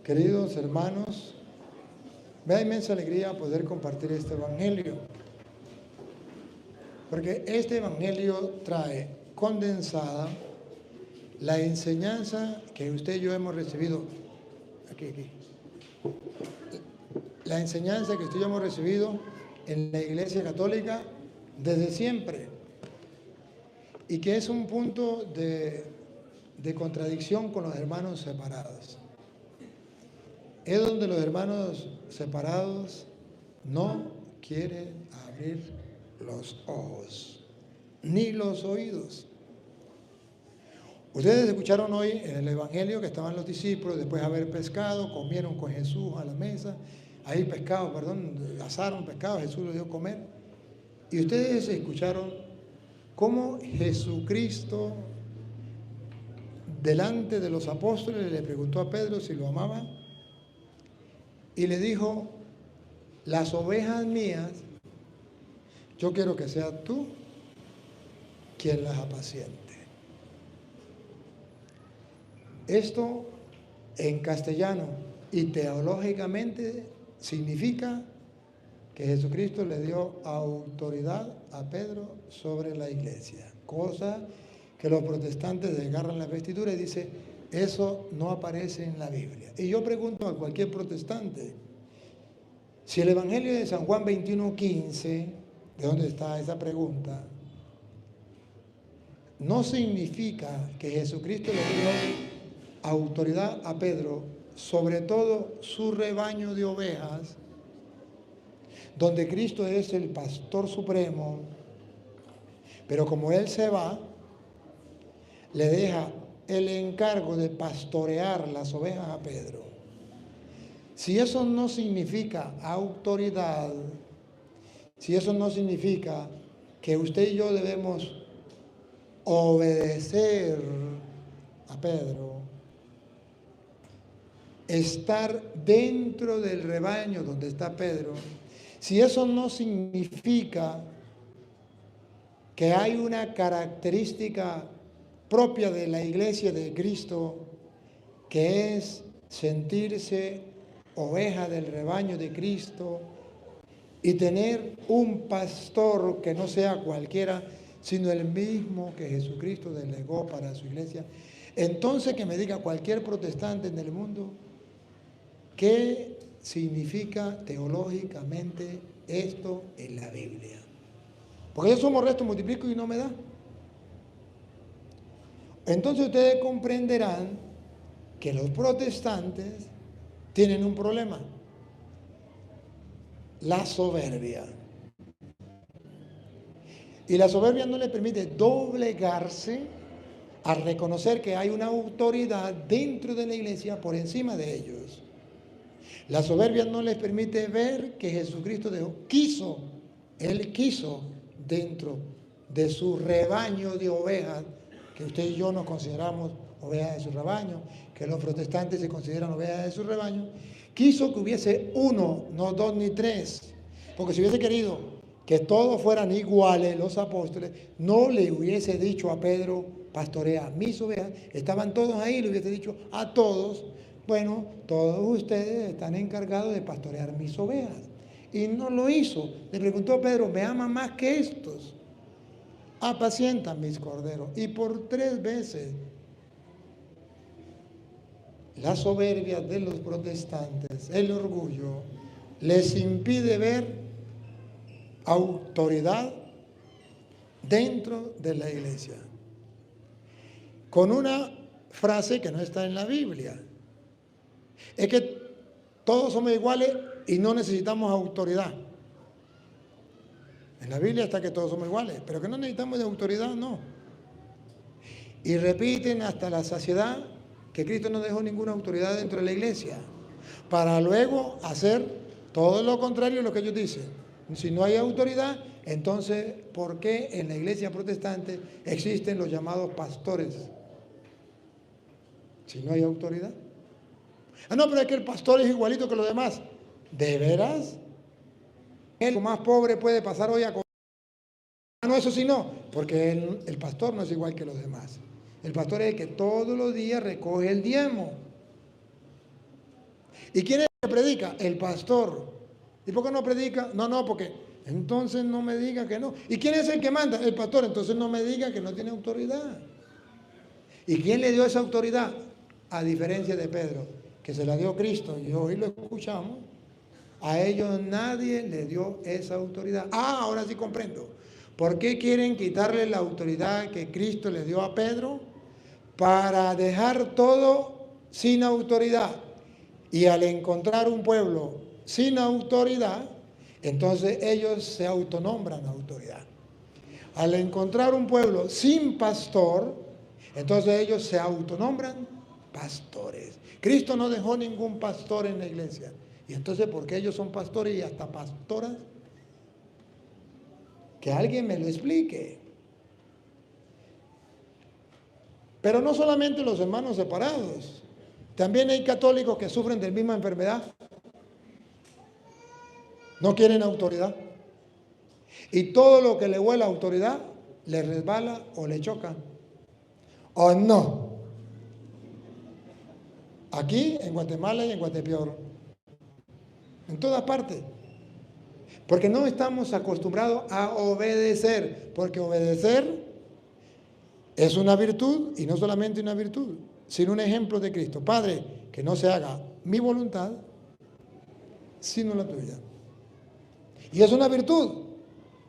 Queridos hermanos, me da inmensa alegría poder compartir este evangelio, porque este evangelio trae condensada la enseñanza que usted y yo hemos recibido, la enseñanza que usted y yo hemos recibido en la Iglesia Católica desde siempre, y que es un punto de contradicción con los hermanos separados. Es donde los hermanos separados no quieren abrir los ojos, ni los oídos. Ustedes escucharon hoy en el Evangelio que estaban los discípulos, después de haber pescado, comieron con Jesús a la mesa, asaron pescado, Jesús les dio a comer. Y ustedes escucharon cómo Jesucristo, delante de los apóstoles, le preguntó a Pedro si lo amaba. Y le dijo: las ovejas mías, yo quiero que seas tú quien las apaciente. Esto en castellano y teológicamente significa que Jesucristo le dio autoridad a Pedro sobre la iglesia, cosa que los protestantes agarran la vestidura y dicen: eso no aparece en la Biblia. Y yo pregunto a cualquier protestante, si el Evangelio de San Juan 21:15, ¿de dónde está esa pregunta? No significa que Jesucristo le dio autoridad a Pedro sobre todo su rebaño de ovejas, donde Cristo es el pastor supremo, pero como Él se va, le deja el encargo de pastorear las ovejas a Pedro. Si eso no significa autoridad, si eso no significa que usted y yo debemos obedecer a Pedro, estar dentro del rebaño donde está Pedro, si eso no significa que hay una característica propia de la iglesia de Cristo, que es sentirse oveja del rebaño de Cristo y tener un pastor que no sea cualquiera, sino el mismo que Jesucristo delegó para su iglesia, entonces que me diga cualquier protestante en el mundo, ¿qué significa teológicamente esto en la Biblia? Porque yo sumo, resto, multiplico y no me da. Entonces ustedes comprenderán que los protestantes tienen un problema: la soberbia. Y la soberbia no les permite doblegarse a reconocer que hay una autoridad dentro de la iglesia por encima de ellos. La soberbia no les permite ver que Jesucristo Él quiso dentro de su rebaño de ovejas, que usted y yo nos consideramos ovejas de su rebaño, que los protestantes se consideran ovejas de su rebaño, quiso que hubiese uno, no dos ni tres, porque si hubiese querido que todos fueran iguales los apóstoles, no le hubiese dicho a Pedro: pastorea mis ovejas. Estaban todos ahí, le hubiese dicho a todos: bueno, todos ustedes están encargados de pastorear mis ovejas. Y no lo hizo. Le preguntó a Pedro: ¿me ama más que estos? Apacienta mis corderos. Y por 3 veces la soberbia de los protestantes, el orgullo, les impide ver autoridad dentro de la iglesia. Con una frase que no está en la Biblia: es que todos somos iguales y no necesitamos autoridad. En la Biblia está que todos somos iguales, pero que no necesitamos de autoridad, no. Y repiten hasta la saciedad que Cristo no dejó ninguna autoridad dentro de la iglesia, para luego hacer todo lo contrario de lo que ellos dicen. Si no hay autoridad, entonces, ¿por qué en la iglesia protestante existen los llamados pastores? Si no hay autoridad. No, pero es que el pastor es igualito que los demás. ¿De veras? El más pobre puede pasar hoy a comer. No, eso sí no, porque el pastor no es igual que los demás. El pastor es el que todos los días recoge el diezmo. ¿Y quién es el que predica? El pastor. ¿Y por qué no predica? No, porque entonces no me diga que no. ¿Y quién es el que manda? El pastor. Entonces no me diga que no tiene autoridad. ¿Y quién le dio esa autoridad? A diferencia de Pedro, que se la dio Cristo, y hoy lo escuchamos, a ellos nadie le dio esa autoridad. Ahora sí comprendo. ¿Por qué quieren quitarle la autoridad que Cristo le dio a Pedro? Para dejar todo sin autoridad. Y al encontrar un pueblo sin autoridad, entonces ellos se autonombran autoridad. Al encontrar un pueblo sin pastor, entonces ellos se autonombran pastores. Cristo no dejó ningún pastor en la iglesia. Y entonces, ¿por qué ellos son pastores y hasta pastoras? Que alguien me lo explique. Pero no solamente los hermanos separados. También hay católicos que sufren de la misma enfermedad. No quieren autoridad. Y todo lo que le huele a autoridad, le resbala o le choca. ¿O no? Aquí, en Guatemala y en Guatepeor. En todas partes. Porque no estamos acostumbrados a obedecer. Porque obedecer es una virtud, y no solamente una virtud, sino un ejemplo de Cristo. Padre, que no se haga mi voluntad, sino la tuya. Y es una virtud.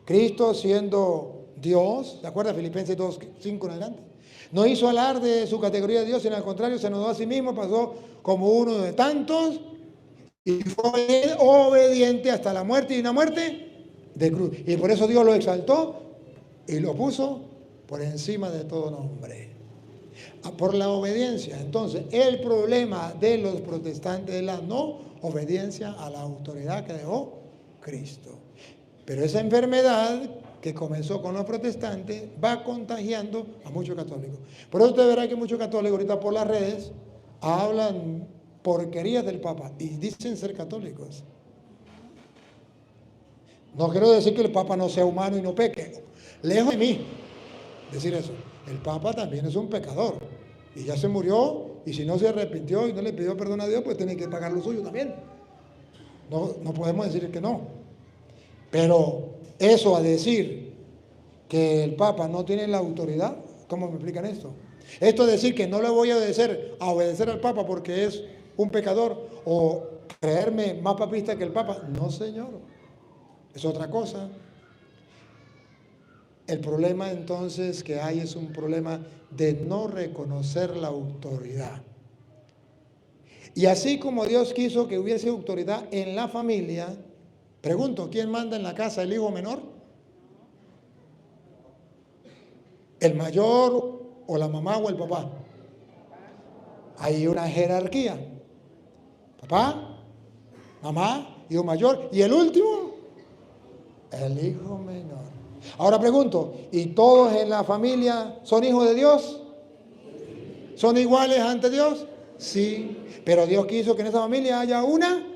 Cristo, siendo Dios, ¿se acuerda? Filipenses 2:5 en adelante. No hizo alarde de su categoría de Dios, sino al contrario, se anudó a sí mismo, pasó como uno de tantos y fue obediente hasta la muerte, y una muerte de cruz. Y por eso Dios lo exaltó y lo puso por encima de todo nombre. Por la obediencia. Entonces, el problema de los protestantes es la no obediencia a la autoridad que dejó Cristo. Pero esa enfermedad que comenzó con los protestantes va contagiando a muchos católicos. Por eso usted verá que muchos católicos ahorita por las redes hablan porquerías del Papa y dicen ser católicos. No quiero decir que el Papa no sea humano y no peque. Lejos de mí decir eso. El Papa también es un pecador y ya se murió, y si no se arrepintió y no le pidió perdón a Dios, pues tiene que pagar lo suyo también. No podemos decir que no. Pero eso a decir que el Papa no tiene la autoridad, ¿cómo me explican esto? Esto es decir que no le voy a obedecer al Papa porque es un pecador, o creerme más papista que el Papa. No, señor. Es otra cosa. El problema entonces que hay es un problema de no reconocer la autoridad. Y así como Dios quiso que hubiese autoridad en la familia, pregunto, ¿quién manda en la casa? ¿El hijo menor? ¿El mayor o la mamá o el papá? Hay una jerarquía. Papá, mamá, hijo mayor. ¿Y el último? El hijo menor. Ahora pregunto, ¿y todos en la familia son hijos de Dios? ¿Son iguales ante Dios? Sí. Pero Dios quiso que en esa familia haya una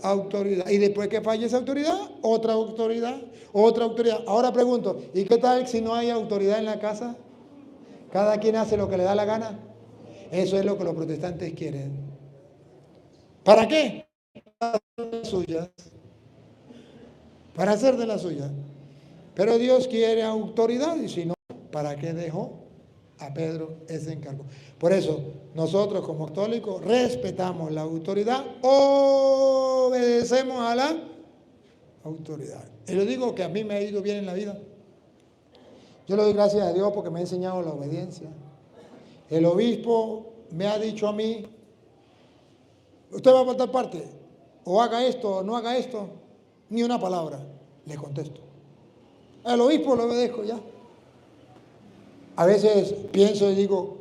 autoridad. Y después que falle esa autoridad, otra autoridad, otra autoridad. Ahora pregunto, ¿y qué tal si no hay autoridad en la casa? Cada quien hace lo que le da la gana. Eso es lo que los protestantes quieren. ¿Para qué? Para hacer de las suyas. Para hacer de las suyas. Pero Dios quiere autoridad, y si no, ¿para qué dejó a Pedro ese encargo? Por eso, nosotros como católicos respetamos la autoridad, obedecemos a la autoridad. Y le digo que a mí me ha ido bien en la vida. Yo le doy gracias a Dios porque me ha enseñado la obediencia. El obispo me ha dicho a mí, usted va a tal parte, o haga esto o no haga esto, ni una palabra, le contesto. Al obispo lo obedezco ya. A veces pienso y digo,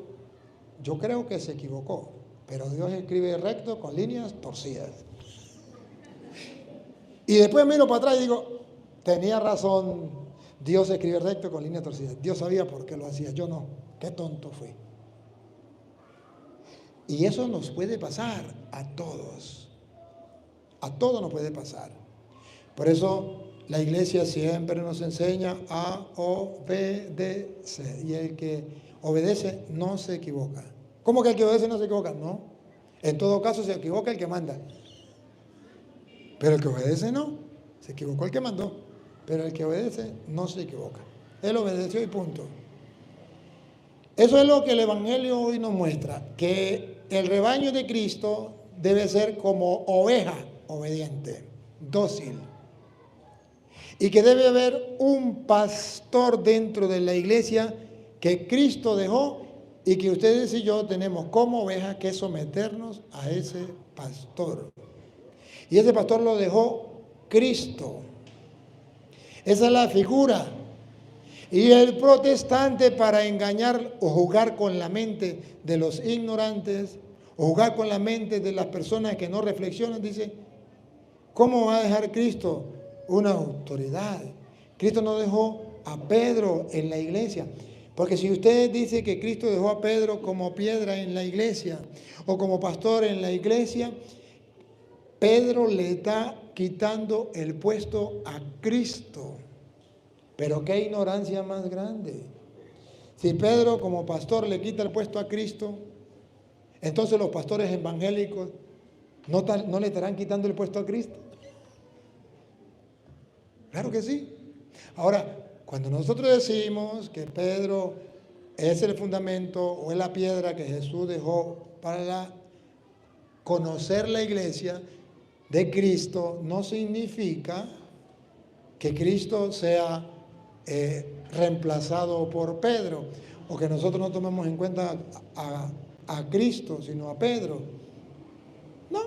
yo creo que se equivocó, pero Dios escribe recto con líneas torcidas. Y después miro para atrás y digo, tenía razón, Dios escribe recto con líneas torcidas. Dios sabía por qué lo hacía, yo no. Qué tonto fui. Y eso nos puede pasar a todos. A todos nos puede pasar. Por eso la iglesia siempre nos enseña a obedecer. Y el que obedece no se equivoca. ¿Cómo que el que obedece no se equivoca? No. En todo caso se equivoca el que manda. Pero el que obedece no. Se equivocó el que mandó. Pero el que obedece no se equivoca. Él obedeció y punto. Eso es lo que el Evangelio hoy nos muestra. Que el rebaño de Cristo debe ser como oveja obediente, dócil. Y que debe haber un pastor dentro de la iglesia que Cristo dejó y que ustedes y yo tenemos como oveja que someternos a ese pastor. Y ese pastor lo dejó Cristo. Esa es la figura. Y el protestante, para engañar o jugar con la mente de los ignorantes, o jugar con la mente de las personas que no reflexionan, dice, ¿cómo va a dejar Cristo una autoridad? Cristo no dejó a Pedro en la iglesia. Porque si usted dice que Cristo dejó a Pedro como piedra en la iglesia o como pastor en la iglesia, Pedro le está quitando el puesto a Cristo. Pero qué ignorancia más grande. Si Pedro como pastor le quita el puesto a Cristo, entonces los pastores evangélicos no le estarán quitando el puesto a Cristo. Claro que sí. Ahora, cuando nosotros decimos que Pedro es el fundamento o es la piedra que Jesús dejó para conocer la iglesia de Cristo, no significa que Cristo sea reemplazado por Pedro, o que nosotros no tomemos en cuenta a Cristo, sino a Pedro. No.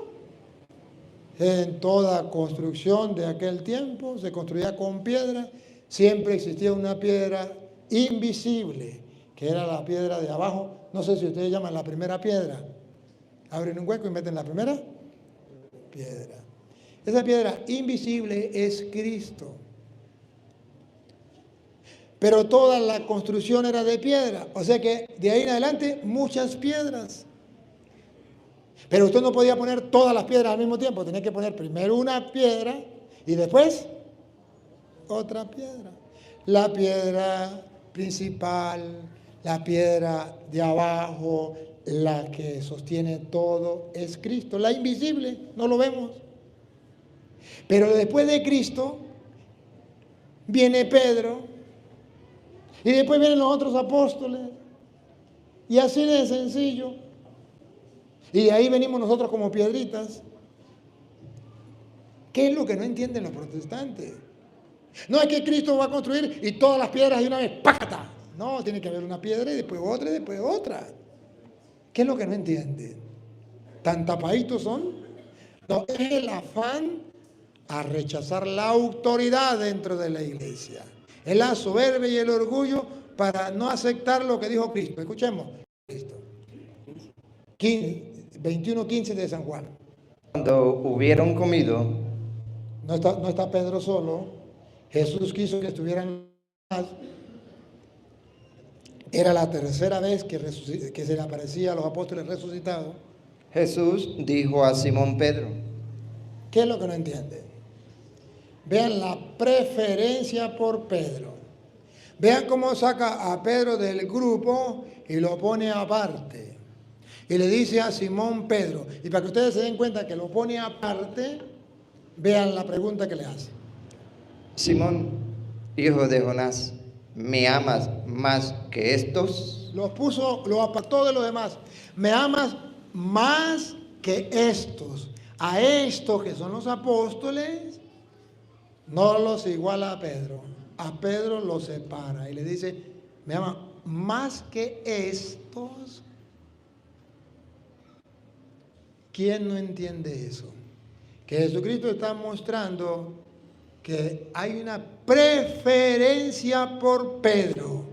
En toda construcción de aquel tiempo se construía con piedra, siempre existía una piedra invisible, que era la piedra de abajo. No sé si ustedes llaman la primera piedra. Abren un hueco y meten la primera piedra. Esa piedra invisible es Cristo. Pero toda la construcción era de piedra. O sea que de ahí en adelante muchas piedras. Pero usted no podía poner todas las piedras al mismo tiempo. Tenía que poner primero una piedra y después otra piedra. La piedra principal, la piedra de abajo, la que sostiene todo, es Cristo. La invisible, no lo vemos. Pero después de Cristo viene Pedro. Y después vienen los otros apóstoles. Y así de sencillo. Y de ahí venimos nosotros como piedritas. ¿Qué es lo que no entienden los protestantes? No es que Cristo va a construir y todas las piedras de una vez, ¡pácata! No, tiene que haber una piedra y después otra y después otra. ¿Qué es lo que no entienden? ¿Tan tapaditos son? No, es el afán a rechazar la autoridad dentro de la iglesia. Es la soberbia y el orgullo para no aceptar lo que dijo Cristo. Escuchemos. Cristo. 21:15 de San Juan. Cuando hubieron comido, No está Pedro solo. Jesús quiso que estuvieran más. Era la tercera vez que se le aparecía a los apóstoles resucitados. Jesús dijo a Simón Pedro: ¿Qué es lo que no entienden? Vean la preferencia por Pedro. Vean cómo saca a Pedro del grupo y lo pone aparte. Y le dice a Simón Pedro. Y para que ustedes se den cuenta que lo pone aparte, vean la pregunta que le hace. Simón, hijo de Jonás, ¿me amas más que estos? Lo apartó de los demás. ¿Me amas más que estos? A estos que son los apóstoles, no los iguala a Pedro. A Pedro lo separa y le dice, ¿me ama más que estos? ¿Quién no entiende eso? Que Jesucristo está mostrando que hay una preferencia por Pedro.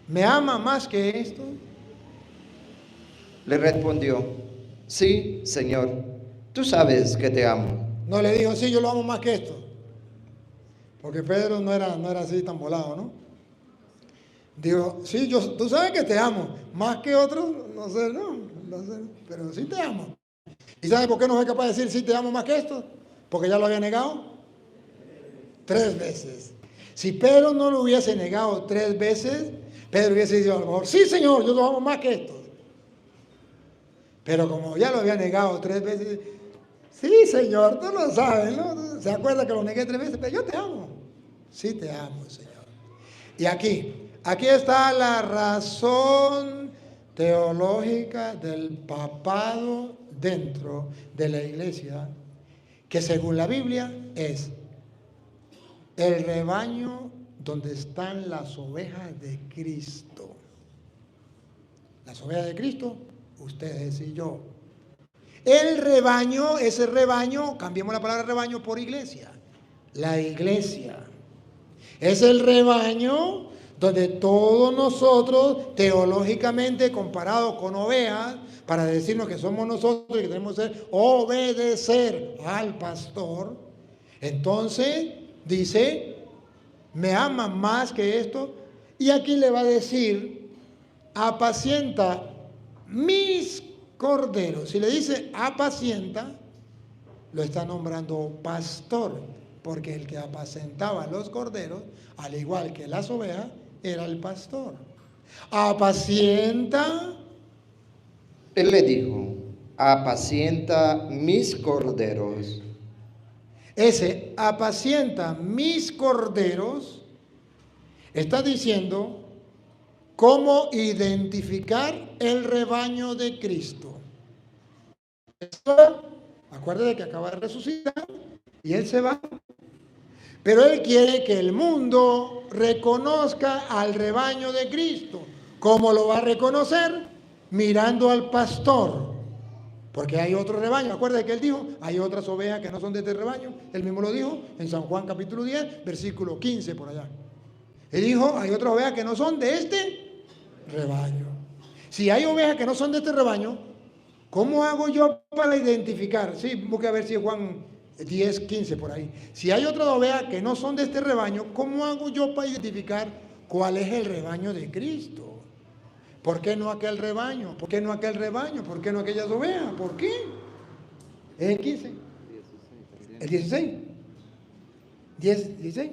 ¿Me ama más que esto? Le respondió: sí, Señor, tú sabes que te amo. No le dijo, sí, yo lo amo más que esto. Porque Pedro no era así tan volado, ¿no? Digo, sí, tú sabes que te amo. Más que otros, no sé, pero sí te amo. ¿Y sabes por qué no fue capaz de decir sí te amo más que esto? Porque ya lo había negado 3 veces. Si Pedro no lo hubiese negado 3 veces, Pedro hubiese dicho a lo mejor, sí, Señor, yo lo amo más que esto. Pero como ya lo había negado 3 veces, sí, Señor, tú lo sabes, ¿no? ¿Se acuerda que lo negué 3 veces? Pero yo te amo. Sí, te amo, Señor. Y aquí está la razón teológica del papado dentro de la iglesia, que según la Biblia es el rebaño donde están las ovejas de Cristo. Las ovejas de Cristo, ustedes y yo. El rebaño, ese rebaño, cambiemos la palabra rebaño por iglesia. La iglesia es el rebaño donde todos nosotros, teológicamente comparados con ovejas, para decirnos que somos nosotros y que tenemos que obedecer al pastor, entonces dice, me aman más que esto, y aquí le va a decir, apacienta mis corderos. Si le dice apacienta, lo está nombrando pastor, porque el que apacentaba los corderos, al igual que las ovejas, era el pastor. Apacienta. Él le dijo, apacienta mis corderos. Ese apacienta mis corderos está diciendo cómo identificar el rebaño de Cristo. Acuérdate que acaba de resucitar y Él se va. Pero Él quiere que el mundo reconozca al rebaño de Cristo. ¿Cómo lo va a reconocer? Mirando al pastor. Porque hay otro rebaño. Acuérdate que Él dijo, hay otras ovejas que no son de este rebaño. Él mismo lo dijo en San Juan capítulo 10, versículo 15 por allá. Él dijo, hay otras ovejas que no son de este rebaño. Si hay ovejas que no son de este rebaño, ¿cómo hago yo para identificar? Sí, busque a ver si es Juan 10, 15 por ahí. Si hay otras ovejas que no son de este rebaño, ¿cómo hago yo para identificar cuál es el rebaño de Cristo? ¿Por qué no aquel rebaño? ¿Por qué no aquel rebaño? ¿Por qué no aquellas ovejas? ¿Por qué? ¿Es el 15? ¿El 16? ¿10, 16?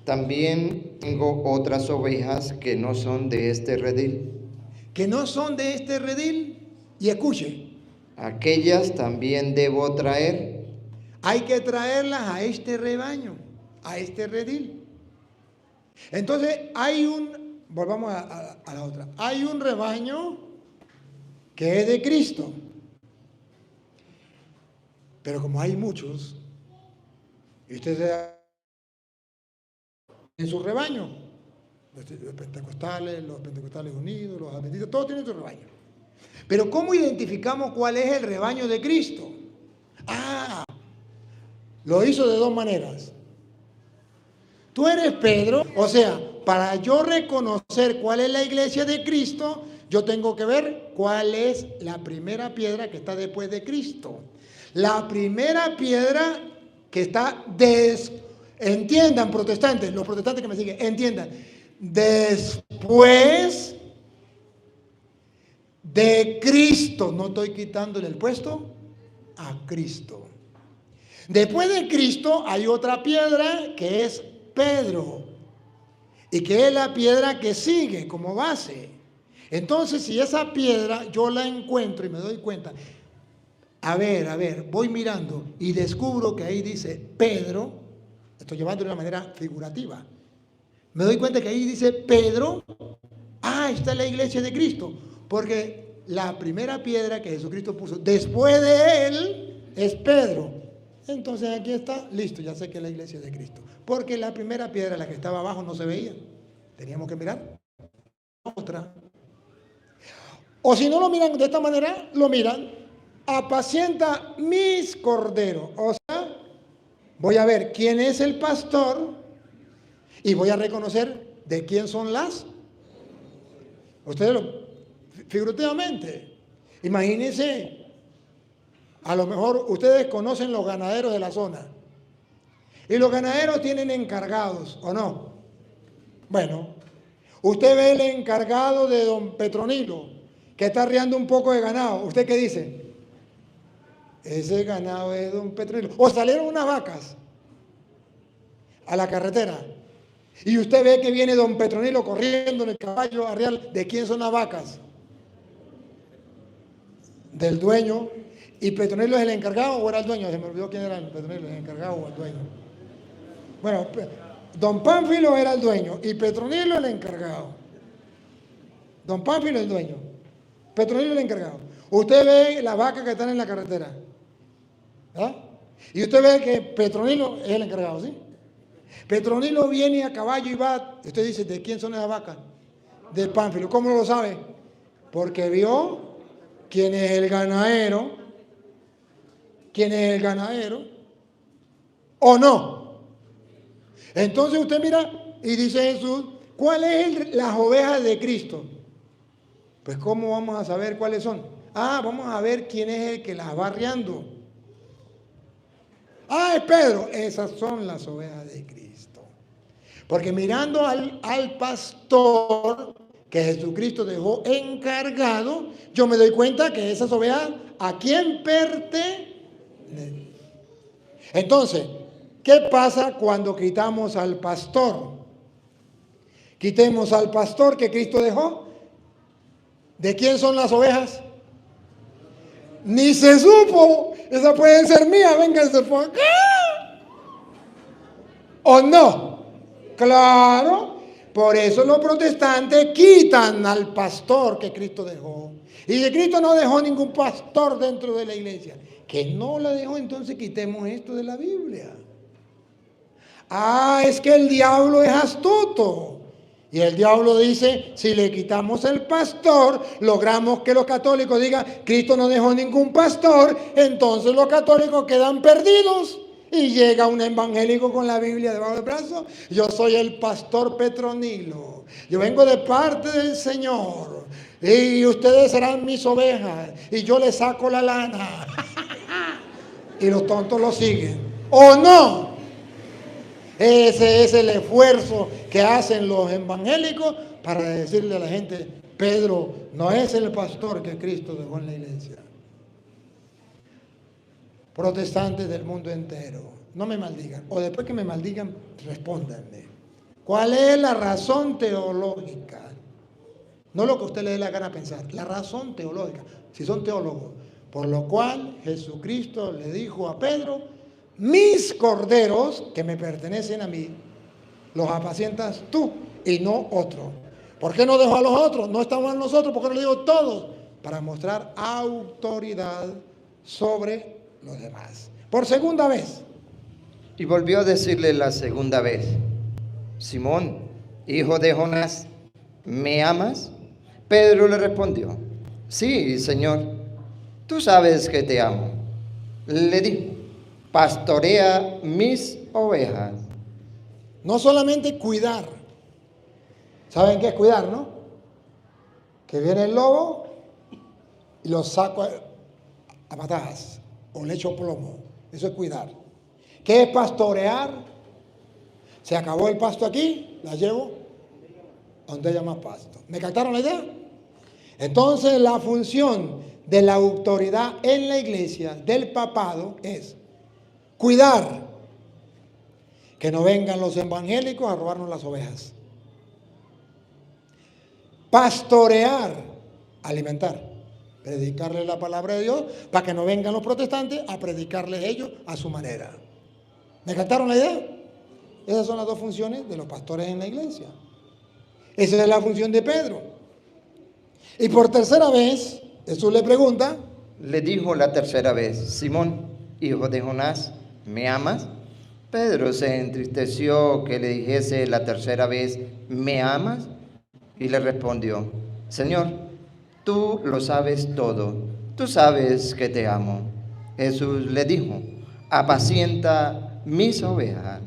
También tengo otras ovejas que no son de este redil. Que no son de este redil. Y escuche. Aquellas también debo traer. Hay que traerlas a este rebaño, a este redil. Entonces volvamos a la otra. Hay un rebaño que es de Cristo. Pero como hay muchos, y ustedes en su rebaño, los pentecostales unidos, los adventistas, todos tienen su rebaño. Pero ¿cómo identificamos cuál es el rebaño de Cristo? Lo hizo de dos maneras. Tú eres Pedro, o sea, para yo reconocer cuál es la iglesia de Cristo, yo tengo que ver cuál es la primera piedra que está después de Cristo. La primera piedra que está entiendan, protestantes, los protestantes que me siguen, entiendan, después de Cristo, no estoy quitándole el puesto a Cristo. Después de Cristo hay otra piedra que es Pedro, y que es la piedra que sigue como base. Entonces, si esa piedra yo la encuentro y me doy cuenta, a ver, voy mirando y descubro que ahí dice Pedro, estoy llevando de una manera figurativa, me doy cuenta que ahí dice Pedro, está la iglesia de Cristo, porque la primera piedra que Jesucristo puso después de él es Pedro. Entonces aquí está, listo, ya sé que es la iglesia de Cristo. Porque la primera piedra, la que estaba abajo, no se veía. Teníamos que mirar otra. O si no lo miran de esta manera, lo miran, apacienta mis corderos. O sea, voy a ver quién es el pastor y voy a reconocer de quién son las. Ustedes figurativamente, imagínense. A lo mejor ustedes conocen los ganaderos de la zona. Y los ganaderos tienen encargados, ¿o no? Bueno, usted ve el encargado de don Petronilo, que está arriando un poco de ganado. ¿Usted qué dice? Ese ganado es don Petronilo. O salieron unas vacas a la carretera. Y usted ve que viene don Petronilo corriendo en el caballo a arriar. ¿De quién son las vacas? del dueño, y Petronilo es el encargado o era el dueño, se me olvidó quién era el Petronilo, el encargado o el dueño. Bueno, don Pánfilo era el dueño y Petronilo el encargado. Don Pánfilo el dueño, Petronilo el encargado. Usted ve las vacas que están en la carretera, ¿verdad? Y usted ve que Petronilo es el encargado, ¿sí? Petronilo viene a caballo y va. Usted dice, ¿de quién son esas vacas? De Pánfilo. ¿Cómo lo sabe? Porque vio quién es el ganadero. ¿Quién es el ganadero? ¿O no? Entonces usted mira y dice Jesús, ¿cuáles son las ovejas de Cristo? Pues ¿cómo vamos a saber cuáles son? Vamos a ver quién es el que las va arriando. Es Pedro. Esas son las ovejas de Cristo. Porque mirando al pastor que Jesucristo dejó encargado, yo me doy cuenta que esas ovejas, ¿a quién pertenecen? Entonces, ¿qué pasa cuando quitamos al pastor? Quitemos al pastor que Cristo dejó. ¿De quién son las ovejas? Ni se supo. Esas pueden ser mías, vénganse por acá. ¿O no? Claro. Por eso los protestantes quitan al pastor que Cristo dejó. Y si Cristo no dejó ningún pastor dentro de la iglesia, que no la dejó, entonces quitemos esto de la Biblia. Es que el diablo es astuto. Y el diablo dice, si le quitamos el pastor, logramos que los católicos digan, Cristo no dejó ningún pastor, entonces los católicos quedan perdidos. Y llega un evangélico con la Biblia debajo del brazo, yo soy el pastor Petronilo, yo vengo de parte del Señor, y ustedes serán mis ovejas, y yo les saco la lana. Y los tontos lo siguen. ¿O no? Ese es el esfuerzo que hacen los evangélicos para decirle a la gente, Pedro no es el pastor que Cristo dejó en la iglesia. Protestantes del mundo entero, no me maldigan, o después que me maldigan, respóndanme. ¿Cuál es la razón teológica? No lo que a usted le dé la gana pensar, la razón teológica, si son teólogos, por lo cual Jesucristo le dijo a Pedro, mis corderos que me pertenecen a mí, los apacientas tú y no otro. ¿Por qué no dejó a los otros? No estamos nosotros, ¿por qué no le digo todos? Para mostrar autoridad sobre los demás. Por segunda vez. Y volvió a decirle la segunda vez, Simón, hijo de Jonás, ¿me amas? Pedro le respondió, sí, Señor, tú sabes que te amo. Le dijo, pastorea mis ovejas. No solamente cuidar. ¿Saben qué es cuidar, no? Que viene el lobo y lo saco a patadas o le echo plomo. Eso es cuidar. ¿Qué es pastorear? Se acabó el pasto aquí, la llevo donde haya más pasto. ¿Me captaron la idea? Entonces la función de la autoridad en la iglesia, del papado, es cuidar que no vengan los evangélicos a robarnos las ovejas. Pastorear, alimentar, predicarles la palabra de Dios para que no vengan los protestantes a predicarles ellos a su manera. ¿Me captaron la idea? Esas son las dos funciones de los pastores en la iglesia. Esa es la función de Pedro. Y por tercera vez, Jesús le pregunta. Le dijo la tercera vez, Simón, hijo de Jonás, ¿me amas? Pedro se entristeció que le dijese la tercera vez, ¿me amas? Y le respondió, Señor, tú lo sabes todo, tú sabes que te amo. Jesús le dijo, apacienta mis ovejas.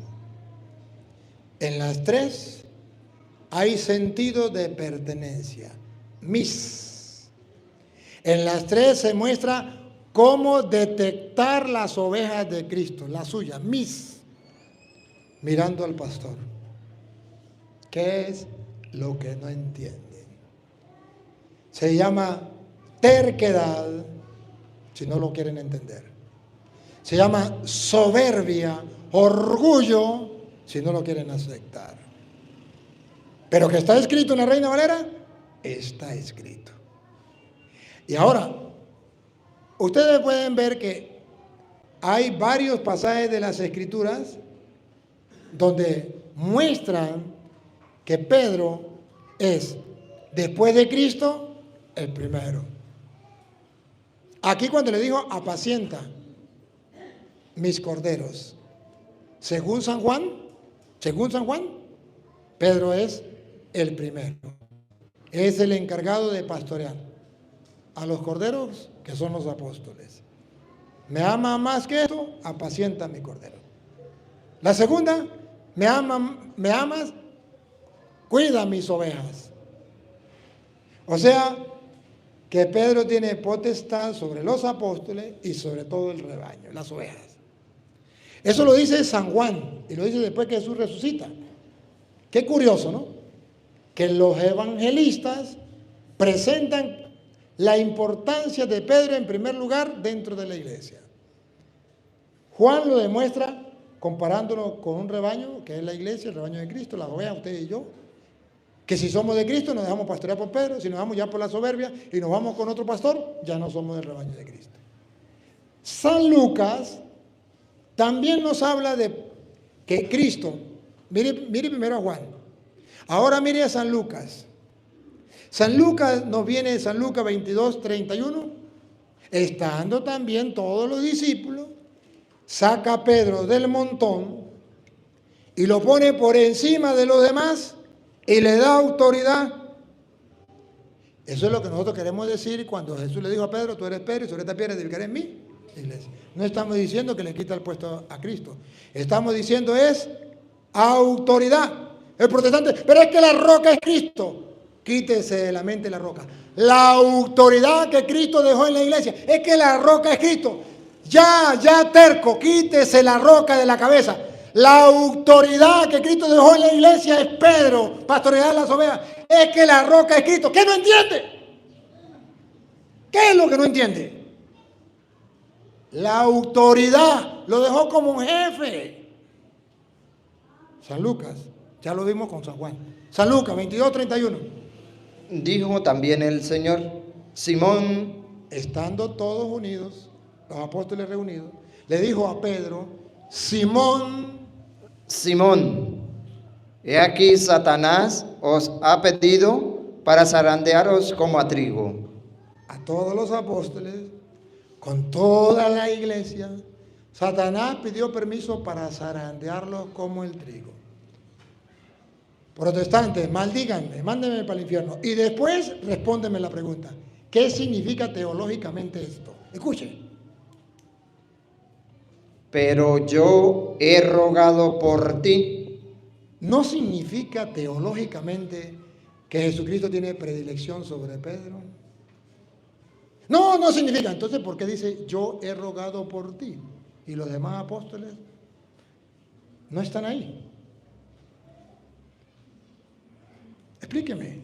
En las tres hay sentido de pertenencia, mis. En las tres se muestra cómo detectar las ovejas de Cristo, las suyas, mis, mirando al pastor. ¿Qué es lo que no entienden? Se llama terquedad, si no lo quieren entender. Se llama soberbia, orgullo, si no lo quieren aceptar. Pero que está escrito en la Reina Valera, está escrito. Y ahora, Ustedes pueden ver que hay varios pasajes de las Escrituras donde muestran que Pedro es, después de Cristo, el primero. Aquí cuando le dijo, apacienta mis corderos, según San Juan, Pedro es el primero. Es el encargado de pastorear a los corderos, que son los apóstoles. Me ama más que esto, apacienta mi cordero. La segunda, me amas, cuida mis ovejas. O sea, que Pedro tiene potestad sobre los apóstoles y sobre todo el rebaño, las ovejas. Eso lo dice San Juan y lo dice después que Jesús resucita. Qué curioso, ¿no? Que los evangelistas presentan la importancia de Pedro en primer lugar dentro de la iglesia. Juan lo demuestra comparándolo con un rebaño, que es la iglesia, el rebaño de Cristo, las ovejas, usted y yo. Que si somos de Cristo nos dejamos pastorear por Pedro, si nos vamos ya por la soberbia y nos vamos con otro pastor, ya no somos del rebaño de Cristo. San Lucas también nos habla de que Cristo, mire primero a Juan, ahora mire a San Lucas. San Lucas nos viene de San Lucas 22, 31, estando también todos los discípulos, saca a Pedro del montón y lo pone por encima de los demás y le da autoridad. Eso es lo que nosotros queremos decir cuando Jesús le dijo a Pedro, tú eres Pedro y sobre esta piedra edificaré en mí, iglesia. No estamos diciendo que le quita el puesto a Cristo. Estamos diciendo es autoridad. El protestante, pero es que la roca es Cristo. Quítese de la mente la roca. La autoridad que Cristo dejó en la iglesia es que la roca es Cristo. Ya terco, quítese la roca de la cabeza. La autoridad que Cristo dejó en la iglesia es Pedro, pastorear las ovejas. Es que la roca es Cristo. ¿Qué no entiende? ¿Qué es lo que no entiende? La autoridad lo dejó como un jefe. San Lucas, ya lo vimos con San Juan. San Lucas 22, 31. Dijo también el Señor, Simón, estando todos unidos, los apóstoles reunidos, le dijo a Pedro, Simón, he aquí Satanás os ha pedido para zarandearos como a trigo. A todos los apóstoles, con toda la iglesia, Satanás pidió permiso para zarandearlos como el trigo. Protestantes, maldíganme, mándenme para el infierno. Y después respóndeme la pregunta, ¿qué significa teológicamente esto? Escuchen. Pero yo he rogado por ti. ¿No significa teológicamente que Jesucristo tiene predilección sobre Pedro? No significa. Entonces, ¿por qué dice yo he rogado por ti? Y los demás apóstoles no están ahí. Explíqueme.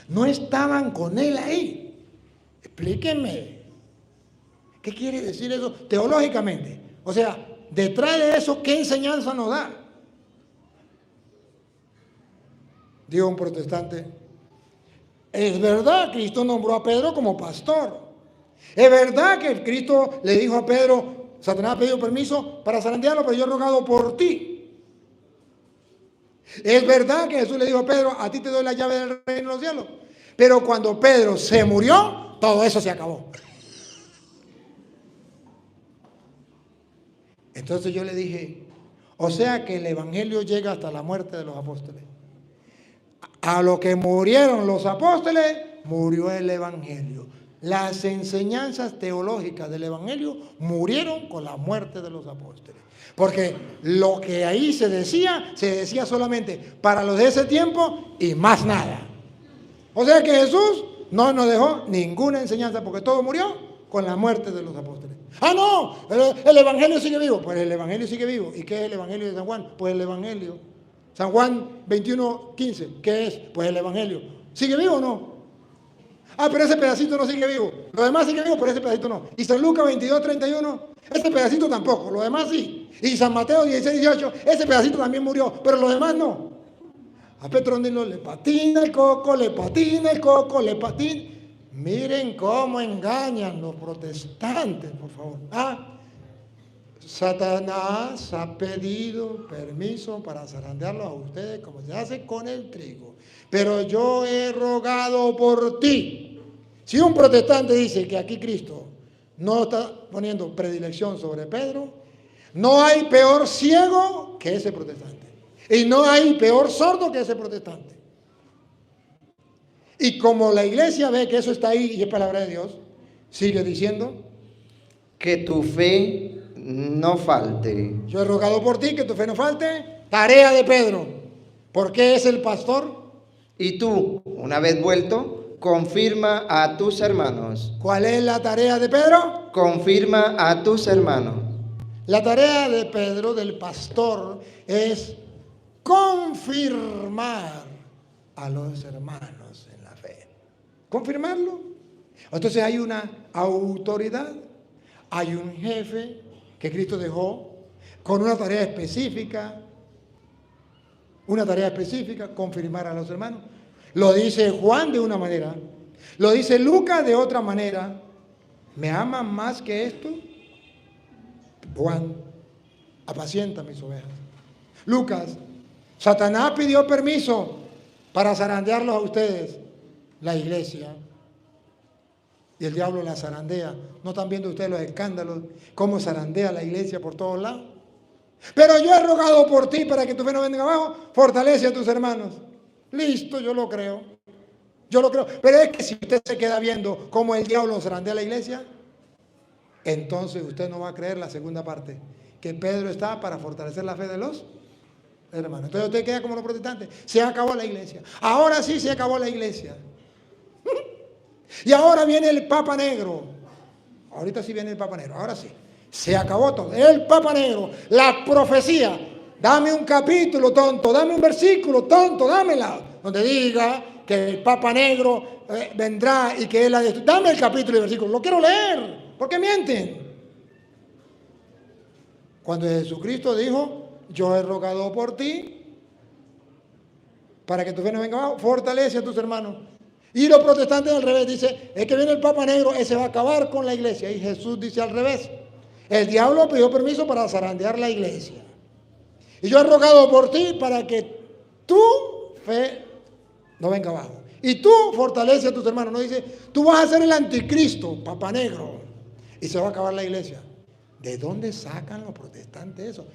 No estaban con él ahí. Explíqueme. ¿Qué quiere decir eso teológicamente? O sea, detrás de eso, ¿qué enseñanza nos da? Dijo un protestante, es verdad, Cristo nombró a Pedro como pastor. Es verdad que Cristo le dijo a Pedro, Satanás ha pedido permiso para zarandearlo, pero yo he rogado por ti. Es verdad que Jesús le dijo a Pedro, a ti te doy la llave del reino de los cielos. Pero cuando Pedro se murió, todo eso se acabó. Entonces yo le dije, o sea que el evangelio llega hasta la muerte de los apóstoles. A lo que murieron los apóstoles, murió el evangelio. Las enseñanzas teológicas del evangelio murieron con la muerte de los apóstoles. Porque lo que ahí se decía solamente para los de ese tiempo y más nada. O sea que Jesús no nos dejó ninguna enseñanza porque todo murió con la muerte de los apóstoles. ¡Ah, no! El evangelio sigue vivo. Pues el evangelio sigue vivo. ¿Y qué es el evangelio de San Juan? Pues el evangelio. San Juan 21, 15. ¿Qué es? Pues el evangelio. ¿Sigue vivo o no? Ah, pero ese pedacito no sigue vivo. Lo demás sigue vivo, pero ese pedacito no. Y San Lucas 22, 31, ese pedacito tampoco. Lo demás sí. Y San Mateo 16, 18, ese pedacito también murió, pero los demás no. A Petronilo le patina el coco, le patina. Miren cómo engañan los protestantes, por favor. Satanás ha pedido permiso para zarandearlos a ustedes como se hace con el trigo. Pero yo he rogado por ti. Si un protestante dice que aquí Cristo no está poniendo predilección sobre Pedro, no hay peor ciego que ese protestante. Y no hay peor sordo que ese protestante. Y como la iglesia ve que eso está ahí y es palabra de Dios, sigue diciendo: que tu fe no falte. yo he rogado por ti, que tu fe no falte. Tarea de Pedro, porque es el pastor. Y tú, una vez vuelto, confirma a tus hermanos. ¿Cuál es la tarea de Pedro? Confirma a tus hermanos. La tarea de Pedro, del pastor, es confirmar a los hermanos en la fe. Confirmarlo. Entonces hay una autoridad, hay un jefe que Cristo dejó con una tarea específica, confirmar a los hermanos. Lo dice Juan de una manera, lo dice Lucas de otra manera. ¿Me aman más que esto? Juan, apacienta mis ovejas. Lucas, Satanás pidió permiso para zarandearlos a ustedes, la iglesia. Y el diablo la zarandea. ¿No están viendo ustedes los escándalos? Cómo zarandea la iglesia por todos lados. Pero yo he rogado por ti para que tu fe no venga abajo. Fortalece a tus hermanos. Listo, yo lo creo. Yo lo creo. Pero es que si usted se queda viendo cómo el diablo zarandea la iglesia, entonces usted no va a creer la segunda parte. Que Pedro está para fortalecer la fe de los hermanos. Entonces usted queda como los protestantes. Se acabó la iglesia. Ahora sí se acabó la iglesia. Y ahora viene el Papa Negro. Ahorita sí viene el Papa Negro. Ahora sí. Se acabó todo. El Papa Negro. La profecía. Dame un capítulo, tonto. Dame un versículo, tonto. Dámela. Donde diga que el Papa Negro vendrá y que él la destruirá. Dame el capítulo y el versículo. Lo quiero leer. ¿Por qué mienten? Cuando Jesucristo dijo: yo he rogado por ti para que tu fe no venga abajo, fortalece a tus hermanos. Y los protestantes al revés dicen: es que viene el Papa Negro, ese va a acabar con la iglesia. Y Jesús dice al revés: el diablo pidió permiso para zarandear la iglesia. Y yo he rogado por ti para que tu fe no venga abajo. Y tú fortalece a tus hermanos. No dice: tú vas a ser el anticristo, Papa Negro, y se va a acabar la iglesia. ¿De dónde sacan los protestantes eso?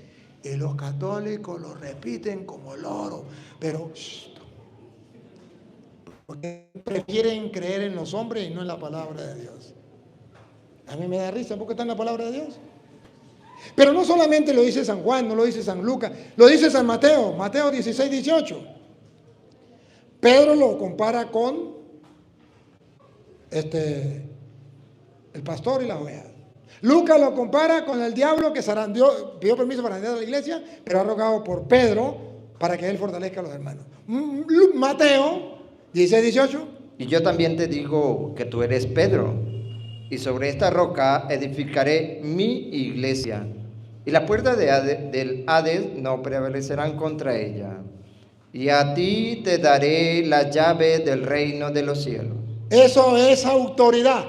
Y los católicos lo repiten como loro. Pero porque prefieren creer en los hombres y no en la palabra de Dios. A mí me da risa porque está en la palabra de Dios. Pero no solamente lo dice San Juan, no lo dice San Lucas, lo dice San Mateo, Mateo 16, 18. Pedro lo compara con el pastor y la oveja. Lucas lo compara con el diablo que zarandeó, pidió permiso para zarandear a la iglesia, pero ha rogado por Pedro para que él fortalezca a los hermanos. Mateo 16, 18. Y yo también te digo que tú eres Pedro, y sobre esta roca edificaré mi iglesia, y las puertas del Hades no prevalecerán contra ella. Y a ti te daré la llave del reino de los cielos. Eso es autoridad.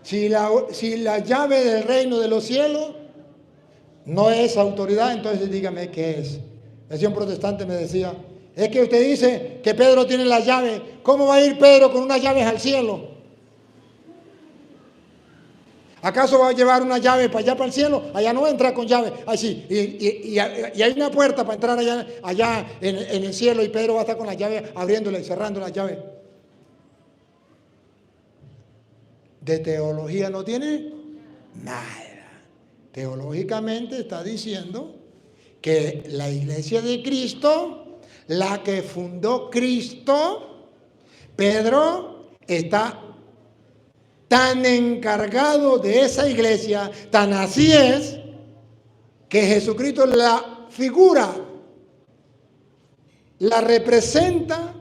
Si la llave del reino de los cielos no es autoridad, entonces dígame qué es. Decía un protestante, me decía: es que usted dice que Pedro tiene la llave. ¿Cómo va a ir Pedro con unas llaves al cielo? ¿Acaso va a llevar una llave para allá, para el cielo? Allá no va a entrar con llave. Así. Y hay una puerta para entrar allá en el cielo, y Pedro va a estar con la llave abriéndola y cerrando la llave. De teología no tiene nada. Teológicamente está diciendo que la iglesia de Cristo, la que fundó Cristo, Pedro está tan encargado de esa iglesia, tan así es, que Jesucristo la figura, la representa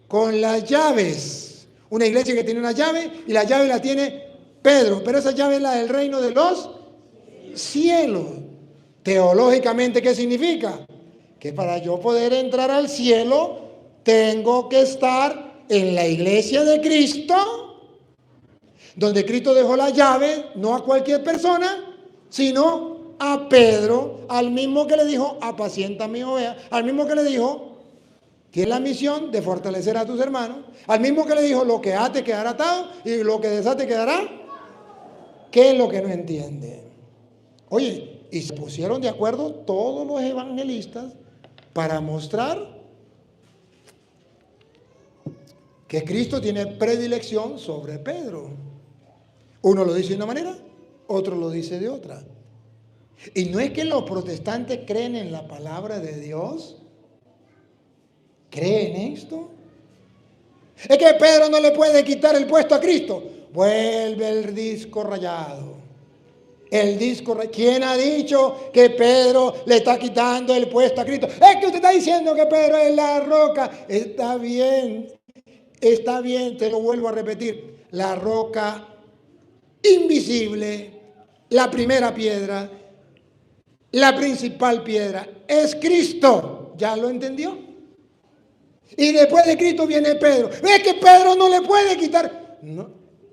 con las llaves. Una iglesia que tiene una llave, y la llave la tiene Pedro, pero esa llave es la del reino de los cielos. Teológicamente, ¿qué significa? Que para yo poder entrar al cielo, tengo que estar en la iglesia de Cristo, donde Cristo dejó la llave, no a cualquier persona, sino a Pedro, al mismo que le dijo, apacienta mi oveja, al mismo que le dijo, tienes la misión de fortalecer a tus hermanos, al mismo que le dijo, lo que ate quedará atado y lo que desate quedará. ¿Qué es lo que no entiende? Oye, y se pusieron de acuerdo todos los evangelistas para mostrar que Cristo tiene predilección sobre Pedro. Uno lo dice de una manera, otro lo dice de otra. Y no es que los protestantes creen en la palabra de Dios. ¿Creen esto? Es que Pedro no le puede quitar el puesto a Cristo. Vuelve el disco rayado. El disco rayado. ¿Quién ha dicho que Pedro le está quitando el puesto a Cristo? Es que usted está diciendo que Pedro es la roca. Está bien, te lo vuelvo a repetir. La roca invisible, la primera piedra, la principal piedra es Cristo. ¿Ya lo entendió? Y después de Cristo viene Pedro. ¿Ves que Pedro no le puede quitar?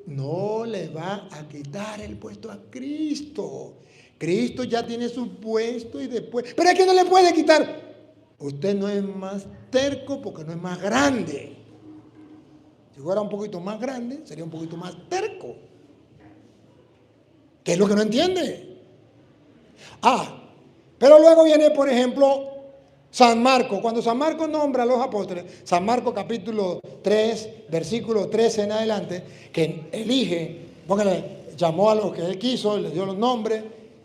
No le va a quitar el puesto a Cristo. Cristo ya tiene su puesto y después... Pero es que no le puede quitar. Usted no es más terco porque no es más grande. Si fuera un poquito más grande, sería un poquito más terco. ¿Qué es lo que no entiende? Pero luego viene, por ejemplo, San Marcos. Cuando San Marcos nombra a los apóstoles, San Marcos capítulo 3, versículo 13 en adelante, que elige, llamó a los que él quiso, les dio los nombres,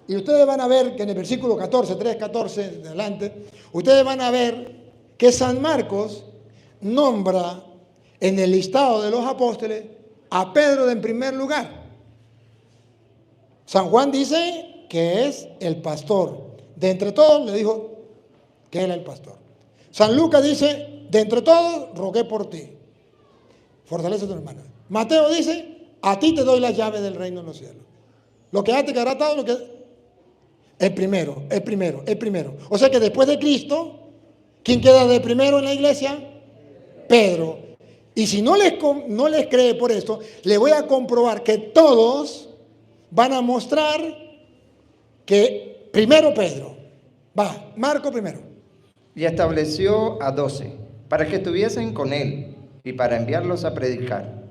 y ustedes van a ver que en el versículo 14, 3, 14 de adelante, ustedes van a ver que San Marcos nombra en el listado de los apóstoles a Pedro en primer lugar. San Juan dice que es el pastor. De entre todos le dijo que era el pastor. San Lucas dice, de entre todos rogué por ti. Fortalece a tu hermano. Mateo dice, a ti te doy la llave del reino de los cielos. Lo que ate quedará atado, lo que... El primero. O sea que después de Cristo, ¿quién queda de primero en la iglesia? Pedro. Y si no les cree por esto, le voy a comprobar que todos van a mostrar que primero Pedro. Marco primero. Y estableció a 12 para que estuviesen con él y para enviarlos a predicar,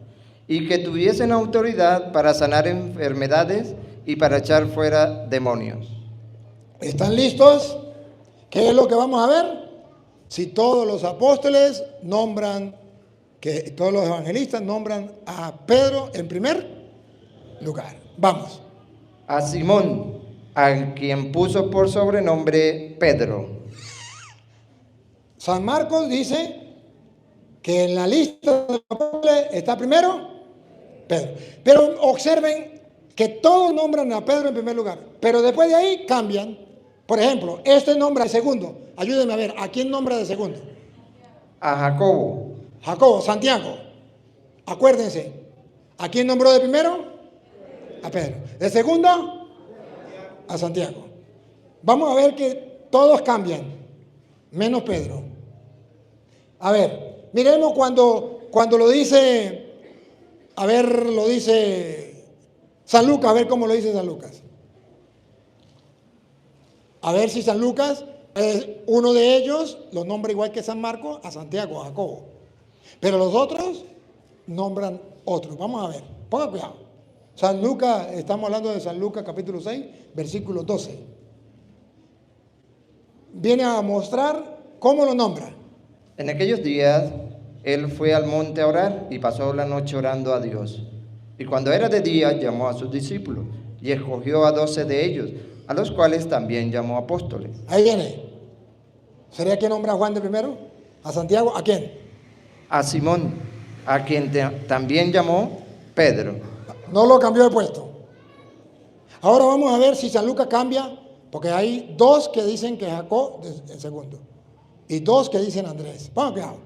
y que tuviesen autoridad para sanar enfermedades y para echar fuera demonios. ¿Están listos? ¿Qué es lo que vamos a ver? Si todos los apóstoles nombran, que todos los evangelistas nombran a Pedro en primer lugar. Vamos. A Simón, a quien puso por sobrenombre Pedro. San Marcos dice que en la lista de los apóstoles está primero Pedro. Pero observen que todos nombran a Pedro en primer lugar, pero después de ahí cambian. Por ejemplo, este nombra de segundo. Ayúdenme a ver, ¿a quién nombra de segundo? A Jacobo. Jacobo, Santiago. Acuérdense, ¿a quién nombró de primero? A Pedro. De segundo, a Santiago. Vamos a ver que todos cambian, menos Pedro. A ver, miremos cuando lo dice, lo dice San Lucas, a ver cómo lo dice San Lucas. A ver si San Lucas, uno de ellos lo nombra igual que San Marcos, a Santiago, a Jacobo. Pero los otros nombran otros. Vamos a ver, pongan cuidado. San Lucas, estamos hablando de San Lucas capítulo 6, versículo 12. Viene a mostrar cómo lo nombra. En aquellos días, él fue al monte a orar y pasó la noche orando a Dios. Y cuando era de día, llamó a sus discípulos y escogió a 12 de ellos, a los cuales también llamó apóstoles. Ahí viene. ¿Sería que nombra a Juan de primero? ¿A Santiago? ¿A quién? A Simón, a quien también llamó Pedro. No lo cambió de puesto. Ahora vamos a ver si San Lucas cambia, porque hay dos que dicen que Jacob es el segundo y dos que dicen Andrés. Vamos, cuidado.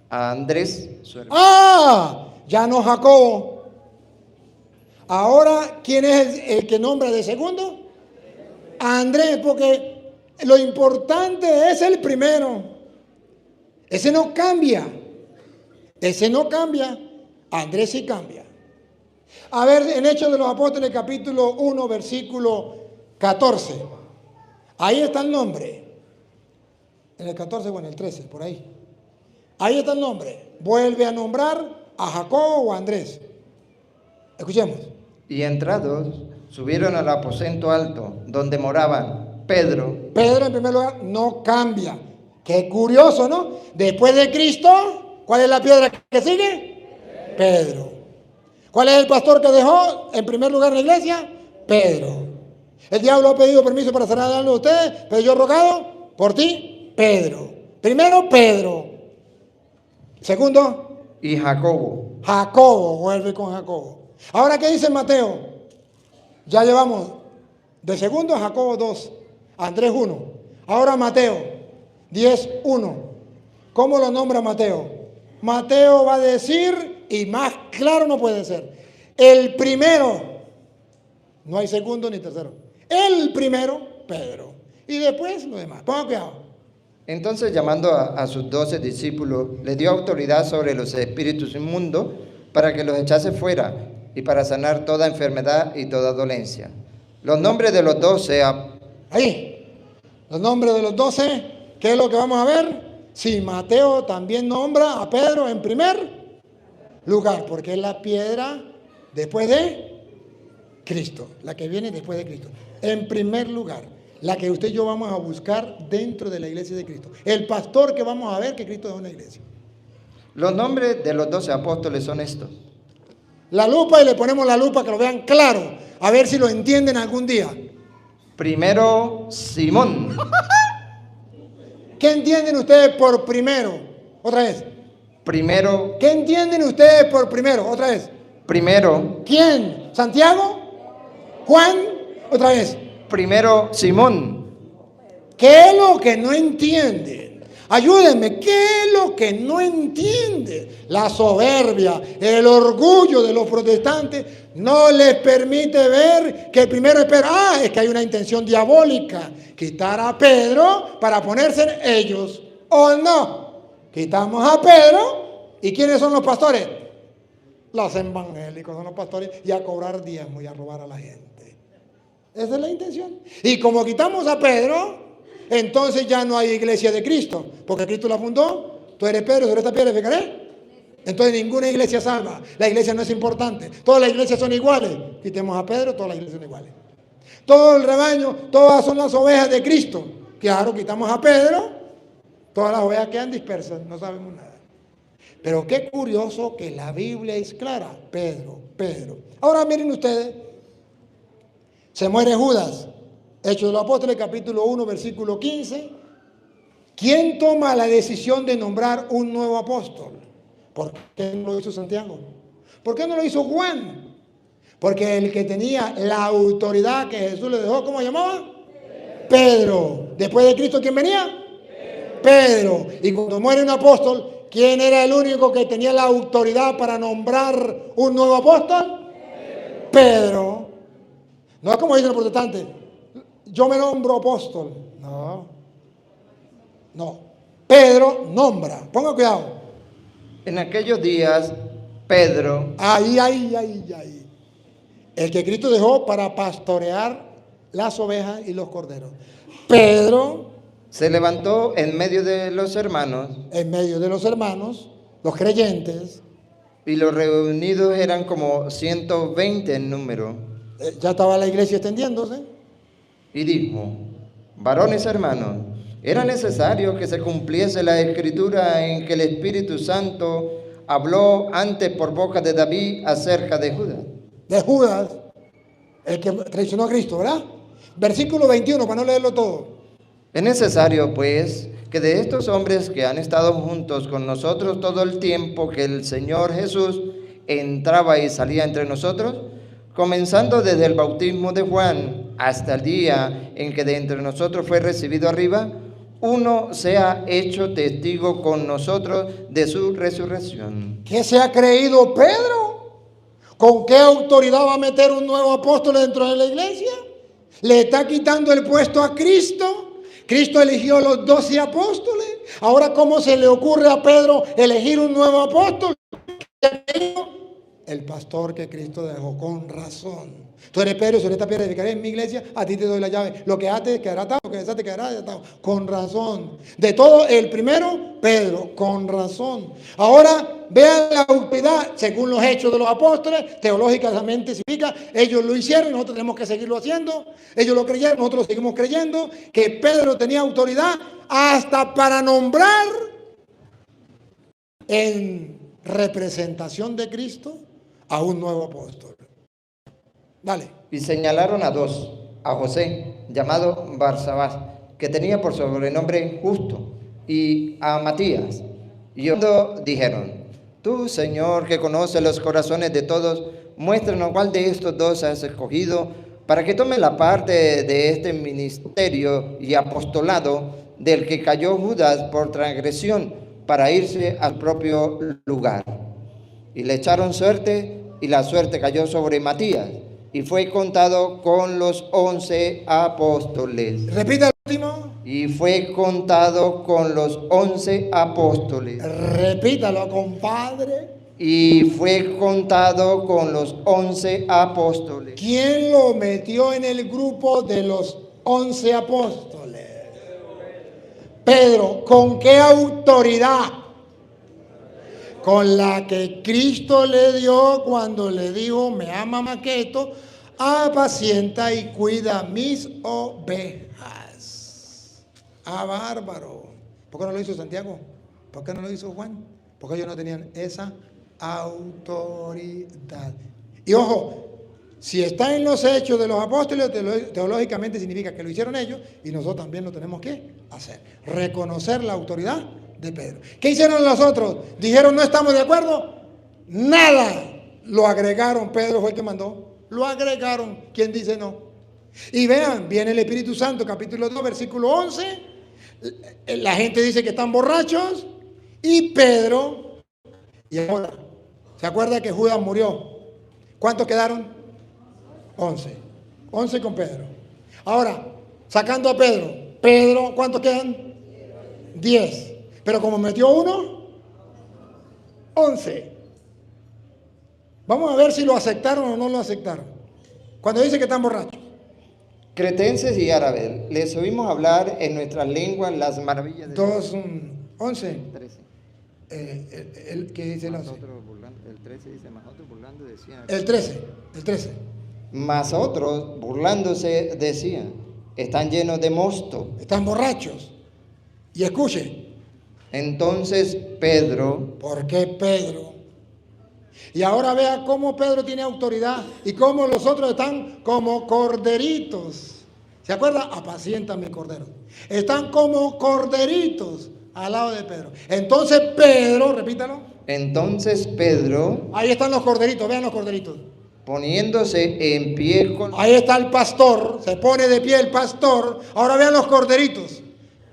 A Andrés, su hermano. Ya no Jacobo. Ahora, ¿quién es el que nombra de segundo? A Andrés, porque lo importante es el primero. Ese no cambia. Andrés sí cambia. A ver, en Hechos de los Apóstoles, capítulo 1, versículo 14. Ahí está el nombre. En el 14 o en el 13, por ahí. Ahí está el nombre. Vuelve a nombrar a Jacobo o a Andrés. Escuchemos. Y entrados, subieron al aposento alto, donde moraban Pedro. Pedro, en primer lugar, no cambia. Qué curioso, ¿no? Después de Cristo, ¿cuál es la piedra que sigue? Pedro. ¿Cuál es el pastor que dejó en primer lugar en la iglesia? Pedro. El diablo ha pedido permiso para cerrar algo de ustedes, pero yo he rogado por ti, Pedro. Primero, Pedro. Segundo, Y Jacobo. Jacobo. Vuelve con Jacobo. Ahora, ¿qué dice Mateo? Ya llevamos de segundo a Jacobo 2, Andrés 1. Ahora Mateo 10, 1. ¿Cómo lo nombra Mateo? Mateo va a decir, y más claro no puede ser, el primero. No hay segundo ni tercero. El primero, Pedro. Y después lo demás. Pongan cuidado. Entonces, llamando a sus 12 discípulos, les dio autoridad sobre los espíritus inmundos para que los echase fuera y para sanar toda enfermedad y toda dolencia. Los nombres de los 12... Ahí. Los nombres de los 12. ¿Qué es lo que vamos a ver? Sí, Mateo también nombra a Pedro en primer lugar, porque es la piedra después de Cristo, la que viene después de Cristo. En primer lugar, la que usted y yo vamos a buscar dentro de la iglesia de Cristo. El pastor que vamos a ver que Cristo es una iglesia. Los nombres de los 12 apóstoles son estos. La lupa, y le ponemos la lupa que lo vean claro, a ver si lo entienden algún día. Primero, Simón. ¿Qué entienden ustedes por primero? Otra vez. Primero. ¿Qué entienden ustedes por primero? Otra vez. Primero. ¿Quién? ¿Santiago? ¿Juan? Otra vez. Primero, Simón. ¿Qué es lo que no entienden? Ayúdenme, ¿qué es lo que no entienden? La soberbia, el orgullo de los protestantes no les permite ver que el primero es Pedro. Es que hay una intención diabólica. Quitar a Pedro para ponerse en ellos. ¿O no? Quitamos a Pedro. ¿Y quiénes son los pastores? Los evangélicos son los pastores. Y a cobrar diezmo y a robar a la gente. Esa es la intención. Y como quitamos a Pedro, entonces ya no hay iglesia de Cristo. Porque Cristo la fundó. Tú eres Pedro, sobre esta piedra edificaré. Entonces ninguna iglesia salva. La iglesia no es importante. Todas las iglesias son iguales. Quitemos a Pedro, todas las iglesias son iguales. Todo el rebaño, todas son las ovejas de Cristo. Claro, quitamos a Pedro, todas las ovejas quedan dispersas, no sabemos nada. Pero qué curioso que la Biblia es clara. Pedro, Pedro. Ahora miren ustedes, se muere Judas. Hechos de los Apóstoles, capítulo 1, versículo 15. ¿Quién toma la decisión de nombrar un nuevo apóstol? ¿Por qué no lo hizo Santiago? ¿Por qué no lo hizo Juan? Porque el que tenía la autoridad que Jesús le dejó, ¿cómo llamaba? Pedro. Después de Cristo, ¿quién venía? Pedro. Y cuando muere un apóstol, ¿quién era el único que tenía la autoridad para nombrar un nuevo apóstol? Pedro. No es como dicen los protestantes, yo me nombro apóstol. No. Pedro nombra. Ponga cuidado. En aquellos días, Pedro. Ahí. El que Cristo dejó para pastorear las ovejas y los corderos. Pedro Se levantó en medio de los hermanos. En medio de los hermanos, los creyentes. Y los reunidos eran como 120 en número. Ya estaba la iglesia extendiéndose. Y dijo: varones hermanos, era necesario que se cumpliese la escritura en que el Espíritu Santo habló antes por boca de David acerca de Judas. De Judas, el que traicionó a Cristo, ¿verdad? Versículo 21, para no leerlo todo. Es necesario, pues, que de estos hombres que han estado juntos con nosotros todo el tiempo que el Señor Jesús entraba y salía entre nosotros, comenzando desde el bautismo de Juan hasta el día en que de entre nosotros fue recibido arriba, uno sea hecho testigo con nosotros de su resurrección. ¿Qué se ha creído Pedro? ¿Con qué autoridad va a meter un nuevo apóstol dentro de la iglesia? ¿Le está quitando el puesto a Cristo? Cristo eligió a los 12 apóstoles. Ahora, ¿cómo se le ocurre a Pedro elegir un nuevo apóstol? el pastor que Cristo dejó, con razón. Tú eres Pedro, sobre esta piedra edificaré en mi iglesia, a ti te doy la llave. Lo que ates quedará atado, lo que desates quedará desatado. Con razón. De todo el primero, Pedro, con razón. Ahora, vean la autoridad, según los hechos de los apóstoles, teológicamente significa, ellos lo hicieron y nosotros tenemos que seguirlo haciendo. Ellos lo creyeron, nosotros lo seguimos creyendo, que Pedro tenía autoridad hasta para nombrar en representación de Cristo a un nuevo apóstol. Dale. Y señalaron a dos, a José, llamado Barsabás, que tenía por sobrenombre Justo, y a Matías. Y cuando dijeron: tú, Señor, que conoces los corazones de todos, muéstranos cuál de estos dos has escogido para que tome la parte de este ministerio y apostolado del que cayó Judas por transgresión, para irse al propio lugar. Y le echaron suerte, y la suerte cayó sobre Matías, y fue contado con los 11 apóstoles. Repita el último. Y fue contado con los 11 apóstoles. Repítalo, compadre. Y fue contado con los 11 apóstoles. ¿Quién lo metió en el grupo de los 11 apóstoles? Pedro. ¿Con qué autoridad? Con la que Cristo le dio cuando le dijo: me ama Maqueto, apacienta y cuida mis ovejas. Ah, bárbaro. ¿Por qué no lo hizo Santiago? ¿Por qué no lo hizo Juan? Porque ellos no tenían esa autoridad. Y ojo, si está en los hechos de los apóstoles, teológicamente significa que lo hicieron ellos y nosotros también lo tenemos que hacer. Reconocer la autoridad de Pedro. ¿Qué hicieron los otros? Dijeron: no estamos de acuerdo. Nada. Lo agregaron. Pedro fue el que mandó. Lo agregaron. ¿Quién dice no? Y vean, viene el Espíritu Santo, capítulo 2, versículo 11. La gente dice que están borrachos. Y Pedro, y ahora, ¿se acuerda que Judas murió? ¿Cuántos quedaron? 11. 11 con Pedro. Ahora, sacando a Pedro. Pedro, ¿cuántos quedan? 10. Pero como metió uno, 11. Vamos a ver si lo aceptaron o no lo aceptaron. Cuando dice que están borrachos. Cretenses y árabes, les oímos hablar en nuestras lenguas las maravillas de Dios. 11. 13. ¿Qué dice el 11? El 13 dice: más otros burlando decían. El 13. Mas otros burlándose decían: están llenos de mosto. Están borrachos. Y escuchen. Entonces Pedro. ¿Por qué Pedro? Y ahora vea cómo Pedro tiene autoridad y cómo los otros están como corderitos. ¿Se acuerda? Apacientan mis corderos. Están como corderitos al lado de Pedro. Entonces Pedro, repítalo. Entonces Pedro. Ahí están los corderitos, vean los corderitos. Poniéndose en pie con. Ahí está el pastor, se pone de pie el pastor. Ahora vean los corderitos.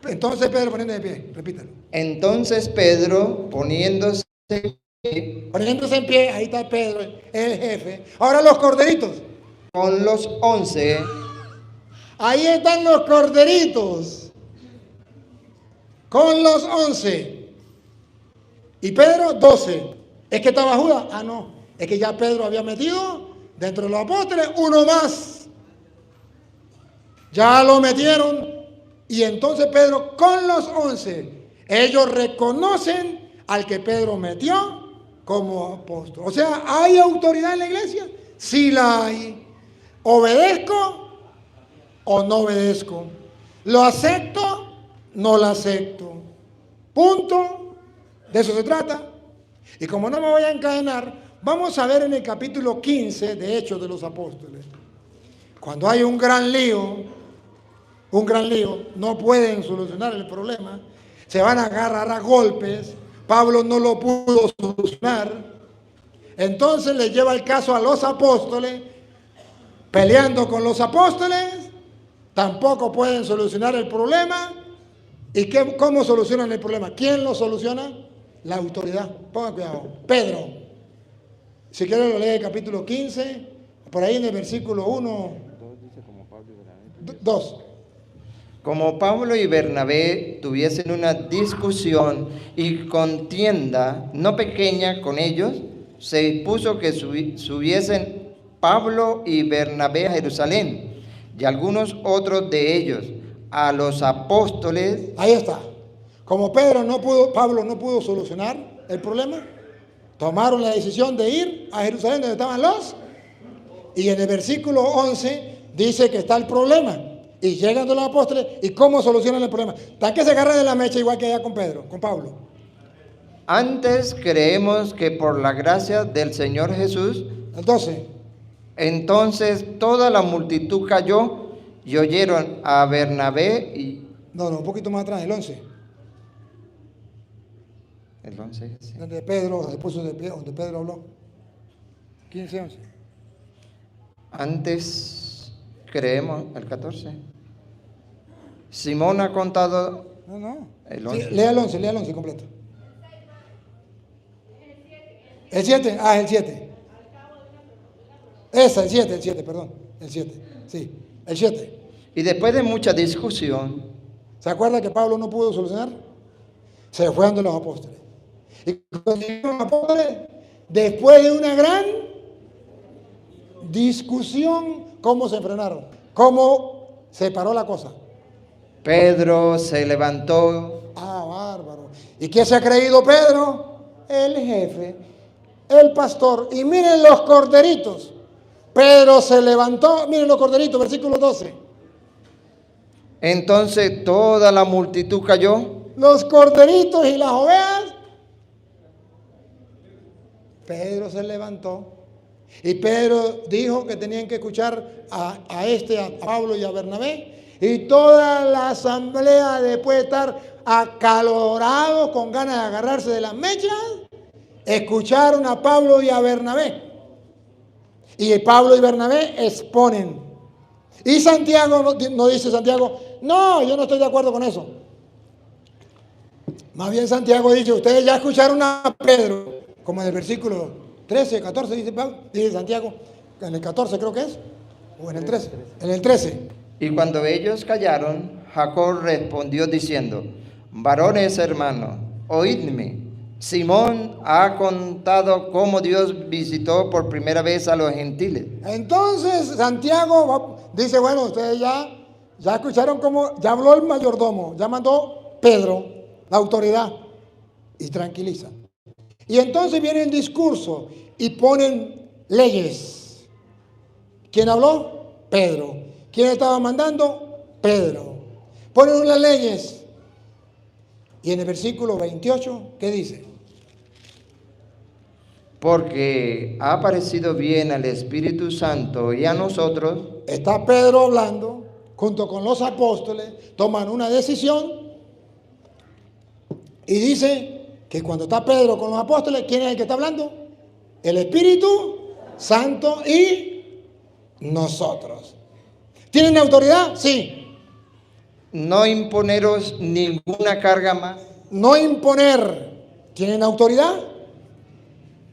Entonces Pedro poniendo de pie, repítalo. Entonces Pedro poniéndose en pie, ahí está Pedro, el jefe. Ahora los corderitos. Con los 11. Ahí están los corderitos. Con los 11. Y Pedro, 12. ¿Es que estaba Judas? Ah, no. Es que ya Pedro había metido dentro de los apóstoles uno más. Ya lo metieron. Y entonces Pedro con los 11. Ellos reconocen al que Pedro metió como apóstol. O sea, ¿hay autoridad en la iglesia? Sí la hay. ¿Obedezco o no obedezco? ¿Lo acepto? No lo acepto. Punto. De eso se trata. Y como no me voy a encadenar, vamos a ver en el capítulo 15 de Hechos de los Apóstoles. Cuando hay un gran lío, no pueden solucionar el problema, se van a agarrar a golpes. Pablo no lo pudo solucionar. Entonces le lleva el caso a los apóstoles, peleando con los apóstoles, tampoco pueden solucionar el problema. ¿Y cómo solucionan el problema? ¿Quién lo soluciona? La autoridad. Pongan cuidado. Pedro. Si quieren lo lee el capítulo 15, por ahí en el versículo 1. 2. Como Pablo y Bernabé tuviesen una discusión y contienda no pequeña con ellos, se dispuso que subiesen Pablo y Bernabé a Jerusalén, y algunos otros de ellos a los apóstoles. Ahí está. Como Pablo no pudo solucionar el problema, tomaron la decisión de ir a Jerusalén donde estaban y en el versículo 11 dice que está el problema. Y llegan los apóstoles, ¿y cómo solucionan el problema? Está que se agarran de la mecha igual que allá con Pablo. Antes creemos que por la gracia del Señor Jesús, entonces toda la multitud cayó y oyeron a Bernabé y... No, un poquito más atrás, el 11. El 11, sí. Donde Pedro se puso de pie, donde Pedro habló. 15, 11. Antes creemos, el 14. Simón ha contado... No. El 11. Sí, lea el 11 completo. El 7, el 7. El 7, perdón. El 7, sí, el 7. Y después de mucha discusión, ¿se acuerda que Pablo no pudo solucionar? Se fue ante los apóstoles. Y cuando llegaron los apóstoles, después de una gran discusión, ¿cómo se frenaron? ¿Cómo se paró la cosa? Pedro se levantó. Bárbaro. ¿Y qué se ha creído Pedro? El jefe, el pastor. Y miren los corderitos. Pedro se levantó, miren los corderitos, versículo 12. Entonces toda la multitud cayó. Los corderitos y las ovejas. Pedro se levantó. Y Pedro dijo que tenían que escuchar a Pablo y a Bernabé. Y toda la asamblea, después de estar acalorados con ganas de agarrarse de las mechas, escucharon a Pablo y a Bernabé. Y Pablo y Bernabé exponen. Y Santiago, no dice Santiago, no, yo no estoy de acuerdo con eso. Más bien Santiago dice, ustedes ya escucharon a Pedro, como en el versículo 13, 14, dice Santiago, en el 14 creo que es, o en el 13, en el 13. Y cuando ellos callaron, Jacob respondió diciendo, varones hermanos, oídme. Simón ha contado cómo Dios visitó por primera vez a los gentiles. Entonces Santiago dice, bueno, ustedes ya escucharon cómo, ya habló el mayordomo, ya mandó Pedro, la autoridad, y tranquiliza. Y entonces viene el discurso y ponen leyes. ¿Quién habló? Pedro. ¿Quién estaba mandando? Pedro. Ponen unas leyes. Y en el versículo 28, ¿qué dice? Porque ha parecido bien al Espíritu Santo y a nosotros. Está Pedro hablando, junto con los apóstoles, toman una decisión y dice que cuando está Pedro con los apóstoles, ¿quién es el que está hablando? El Espíritu Santo y nosotros. ¿Tienen autoridad? Sí. No imponeros ninguna carga más. No imponer. ¿Tienen autoridad?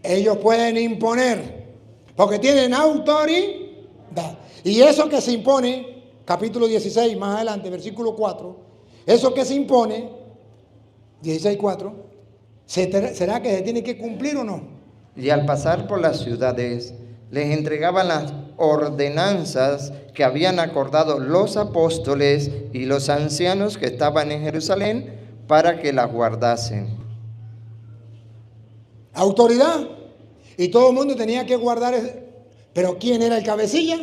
Ellos pueden imponer, porque tienen autoridad. Y eso que se impone, capítulo 16, más adelante, versículo 4, eso que se impone, 16:4, ¿será que se tiene que cumplir o no? Y al pasar por las ciudades, les entregaban las ordenanzas que habían acordado los apóstoles y los ancianos que estaban en Jerusalén para que las guardasen. Autoridad. Y todo el mundo tenía que guardar ese. ¿Pero quién era el cabecilla?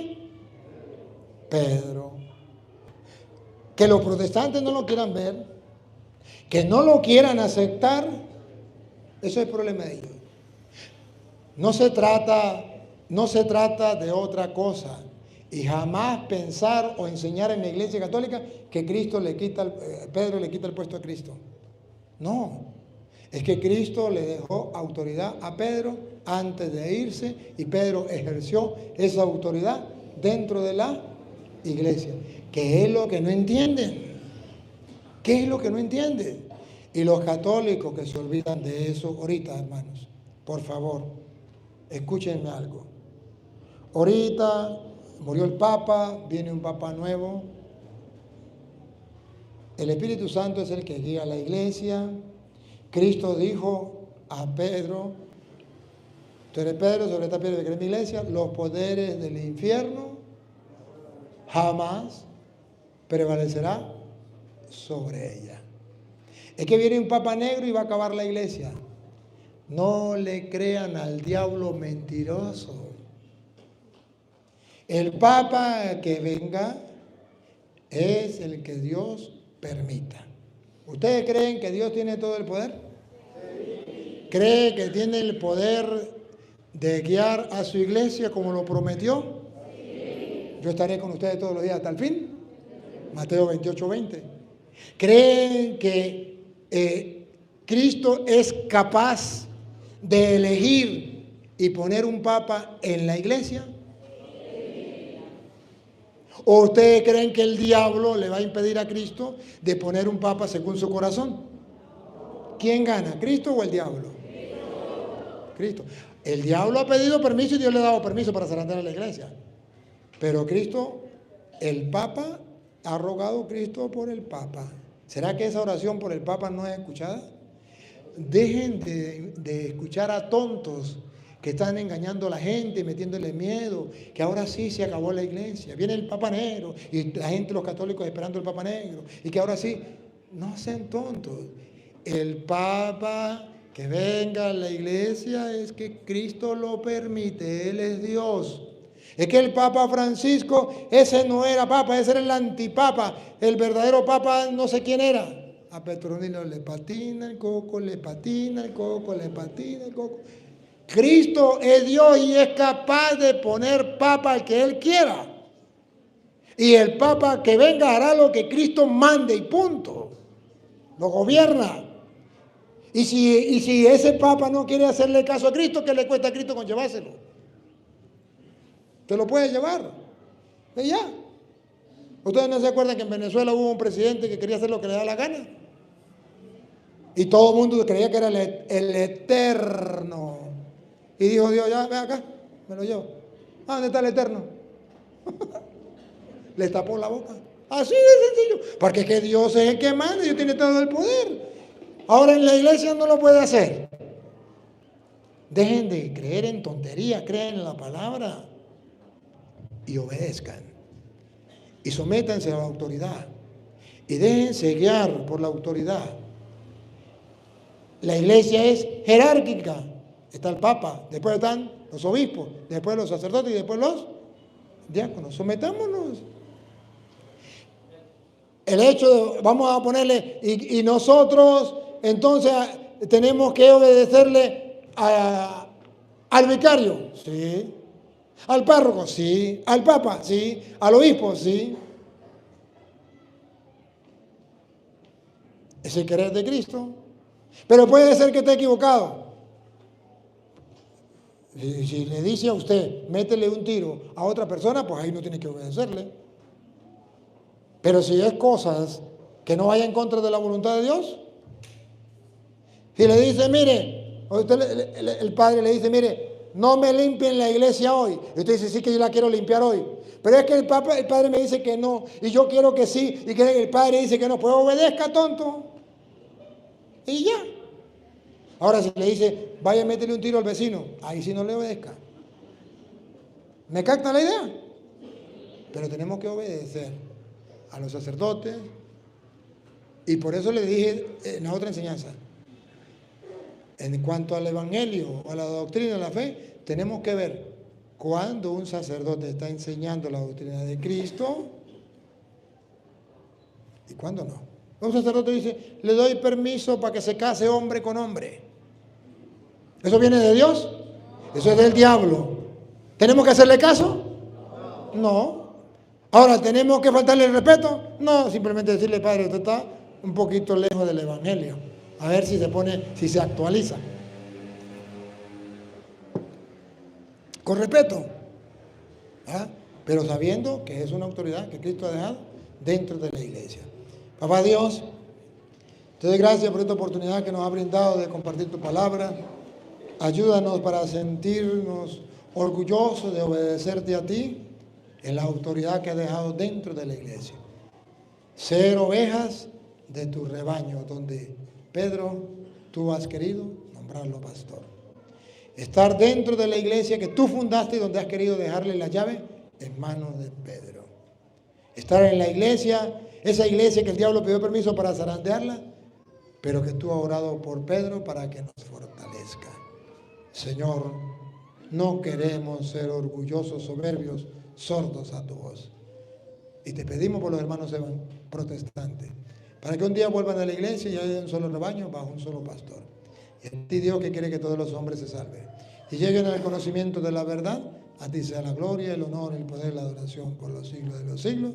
Pedro. Que los protestantes no lo quieran ver, que no lo quieran aceptar, eso es el problema de ellos. No se trata de otra cosa. Y jamás pensar o enseñar en la Iglesia Católica que Pedro le quita el puesto a Cristo. No. Es que Cristo le dejó autoridad a Pedro antes de irse y Pedro ejerció esa autoridad dentro de la iglesia. ¿Qué es lo que no entienden? ¿Qué es lo que no entienden? Y los católicos que se olvidan de eso ahorita, hermanos, por favor, escúchenme algo. Ahorita murió el Papa, viene un Papa nuevo. El Espíritu Santo es el que guía a la iglesia. Cristo dijo a Pedro, Tú eres Pedro, sobre esta piedra que mi iglesia, los poderes del infierno jamás prevalecerá sobre ella. Es que viene un papa negro y va a acabar la iglesia. No le crean al diablo mentiroso. El papa que venga es el que Dios permita. ¿Ustedes creen que Dios tiene todo el poder? ¿Cree que tiene el poder de guiar a su iglesia como lo prometió? Yo estaré con ustedes todos los días hasta el fin. Mateo 28:20. ¿Creen que Cristo es capaz de elegir y poner un papa en la iglesia? ¿O ustedes creen que el diablo le va a impedir a Cristo de poner un papa según su corazón? ¿Quién gana, Cristo o el diablo? Cristo. El diablo ha pedido permiso y Dios le ha dado permiso para zarandear a la iglesia. Pero Cristo, el papa, ha rogado Cristo por el papa. ¿Será que esa oración por el papa no es escuchada? Dejen de escuchar a tontos que están engañando a la gente, metiéndole miedo, que ahora sí se acabó la iglesia. Viene el Papa Negro y la gente, los católicos, esperando el Papa Negro. Y que ahora sí, no sean tontos. El Papa que venga a la iglesia es que Cristo lo permite, Él es Dios. Es que el Papa Francisco, ese no era Papa, ese era el antipapa. El verdadero Papa no sé quién era. A Petronilo le patina el coco, le patina el coco, le patina el coco. Cristo es Dios y es capaz de poner papa al que Él quiera. Y el papa que venga hará lo que Cristo mande y punto. Lo gobierna. Y si ese papa no quiere hacerle caso a Cristo, ¿qué le cuesta a Cristo con llevárselo? Te lo puede llevar. Y ya. ¿Ustedes no se acuerdan que en Venezuela hubo un presidente que quería hacer lo que le da la gana? Y todo el mundo creía que era el eterno. Y dijo Dios, ya, ven acá, me lo llevo. ¿Dónde está el eterno? Le tapó la boca. Así de sencillo. Porque es que Dios es el que manda, Dios tiene todo el poder. Ahora en la iglesia no lo puede hacer. Dejen de creer en tonterías, crean en la palabra y obedezcan. Y sométanse a la autoridad. Y déjense guiar por la autoridad. La iglesia es jerárquica. Está el Papa, después están los obispos, después los sacerdotes y después los diáconos. Sometámonos. El hecho de, vamos a ponerle, y nosotros entonces tenemos que obedecerle al vicario, sí. Al párroco, sí. Al Papa, sí. Al obispo, sí. Es el querer de Cristo. Pero puede ser que esté equivocado. Si le dice a usted, métele un tiro a otra persona, pues ahí no tiene que obedecerle. Pero si es cosas que no vayan en contra de la voluntad de Dios, si le dice, mire, el padre le dice, mire, no me limpien la iglesia hoy. Y usted dice, sí que yo la quiero limpiar hoy. Pero es que el padre me dice que no, y yo quiero que sí, y que el padre dice que no. Pues obedezca, tonto. Y ya. Ahora si le dice, vaya a meterle un tiro al vecino, ahí sí no le obedezca. ¿Me capta la idea? Pero tenemos que obedecer a los sacerdotes. Y por eso le dije en la otra enseñanza, en cuanto al evangelio, a la doctrina, a la fe, tenemos que ver cuando un sacerdote está enseñando la doctrina de Cristo y cuando no. Un sacerdote dice, le doy permiso para que se case hombre con hombre. ¿Eso viene de Dios? Eso es del diablo. ¿Tenemos que hacerle caso? No. Ahora, ¿tenemos que faltarle el respeto? No, simplemente decirle, padre, usted está un poquito lejos del evangelio. A ver si se pone, si se actualiza. Con respeto. ¿Ah? Pero sabiendo que es una autoridad que Cristo ha dejado dentro de la iglesia. Papá Dios, te doy gracias por esta oportunidad que nos ha brindado de compartir tu palabra. Ayúdanos para sentirnos orgullosos de obedecerte a ti en la autoridad que has dejado dentro de la iglesia. Ser ovejas de tu rebaño, donde Pedro, tú has querido nombrarlo pastor. Estar dentro de la iglesia que tú fundaste y donde has querido dejarle la llave en manos de Pedro. Estar en la iglesia, esa iglesia que el diablo pidió permiso para zarandearla, pero que tú has orado por Pedro para que nos fortalezca. Señor, no queremos ser orgullosos, soberbios, sordos a tu voz. Y te pedimos por los hermanos protestantes, para que un día vuelvan a la iglesia y haya un solo rebaño bajo un solo pastor. Y a ti, Dios, que quiere que todos los hombres se salven y lleguen al conocimiento de la verdad, a ti sea la gloria, el honor, el poder, la adoración por los siglos de los siglos.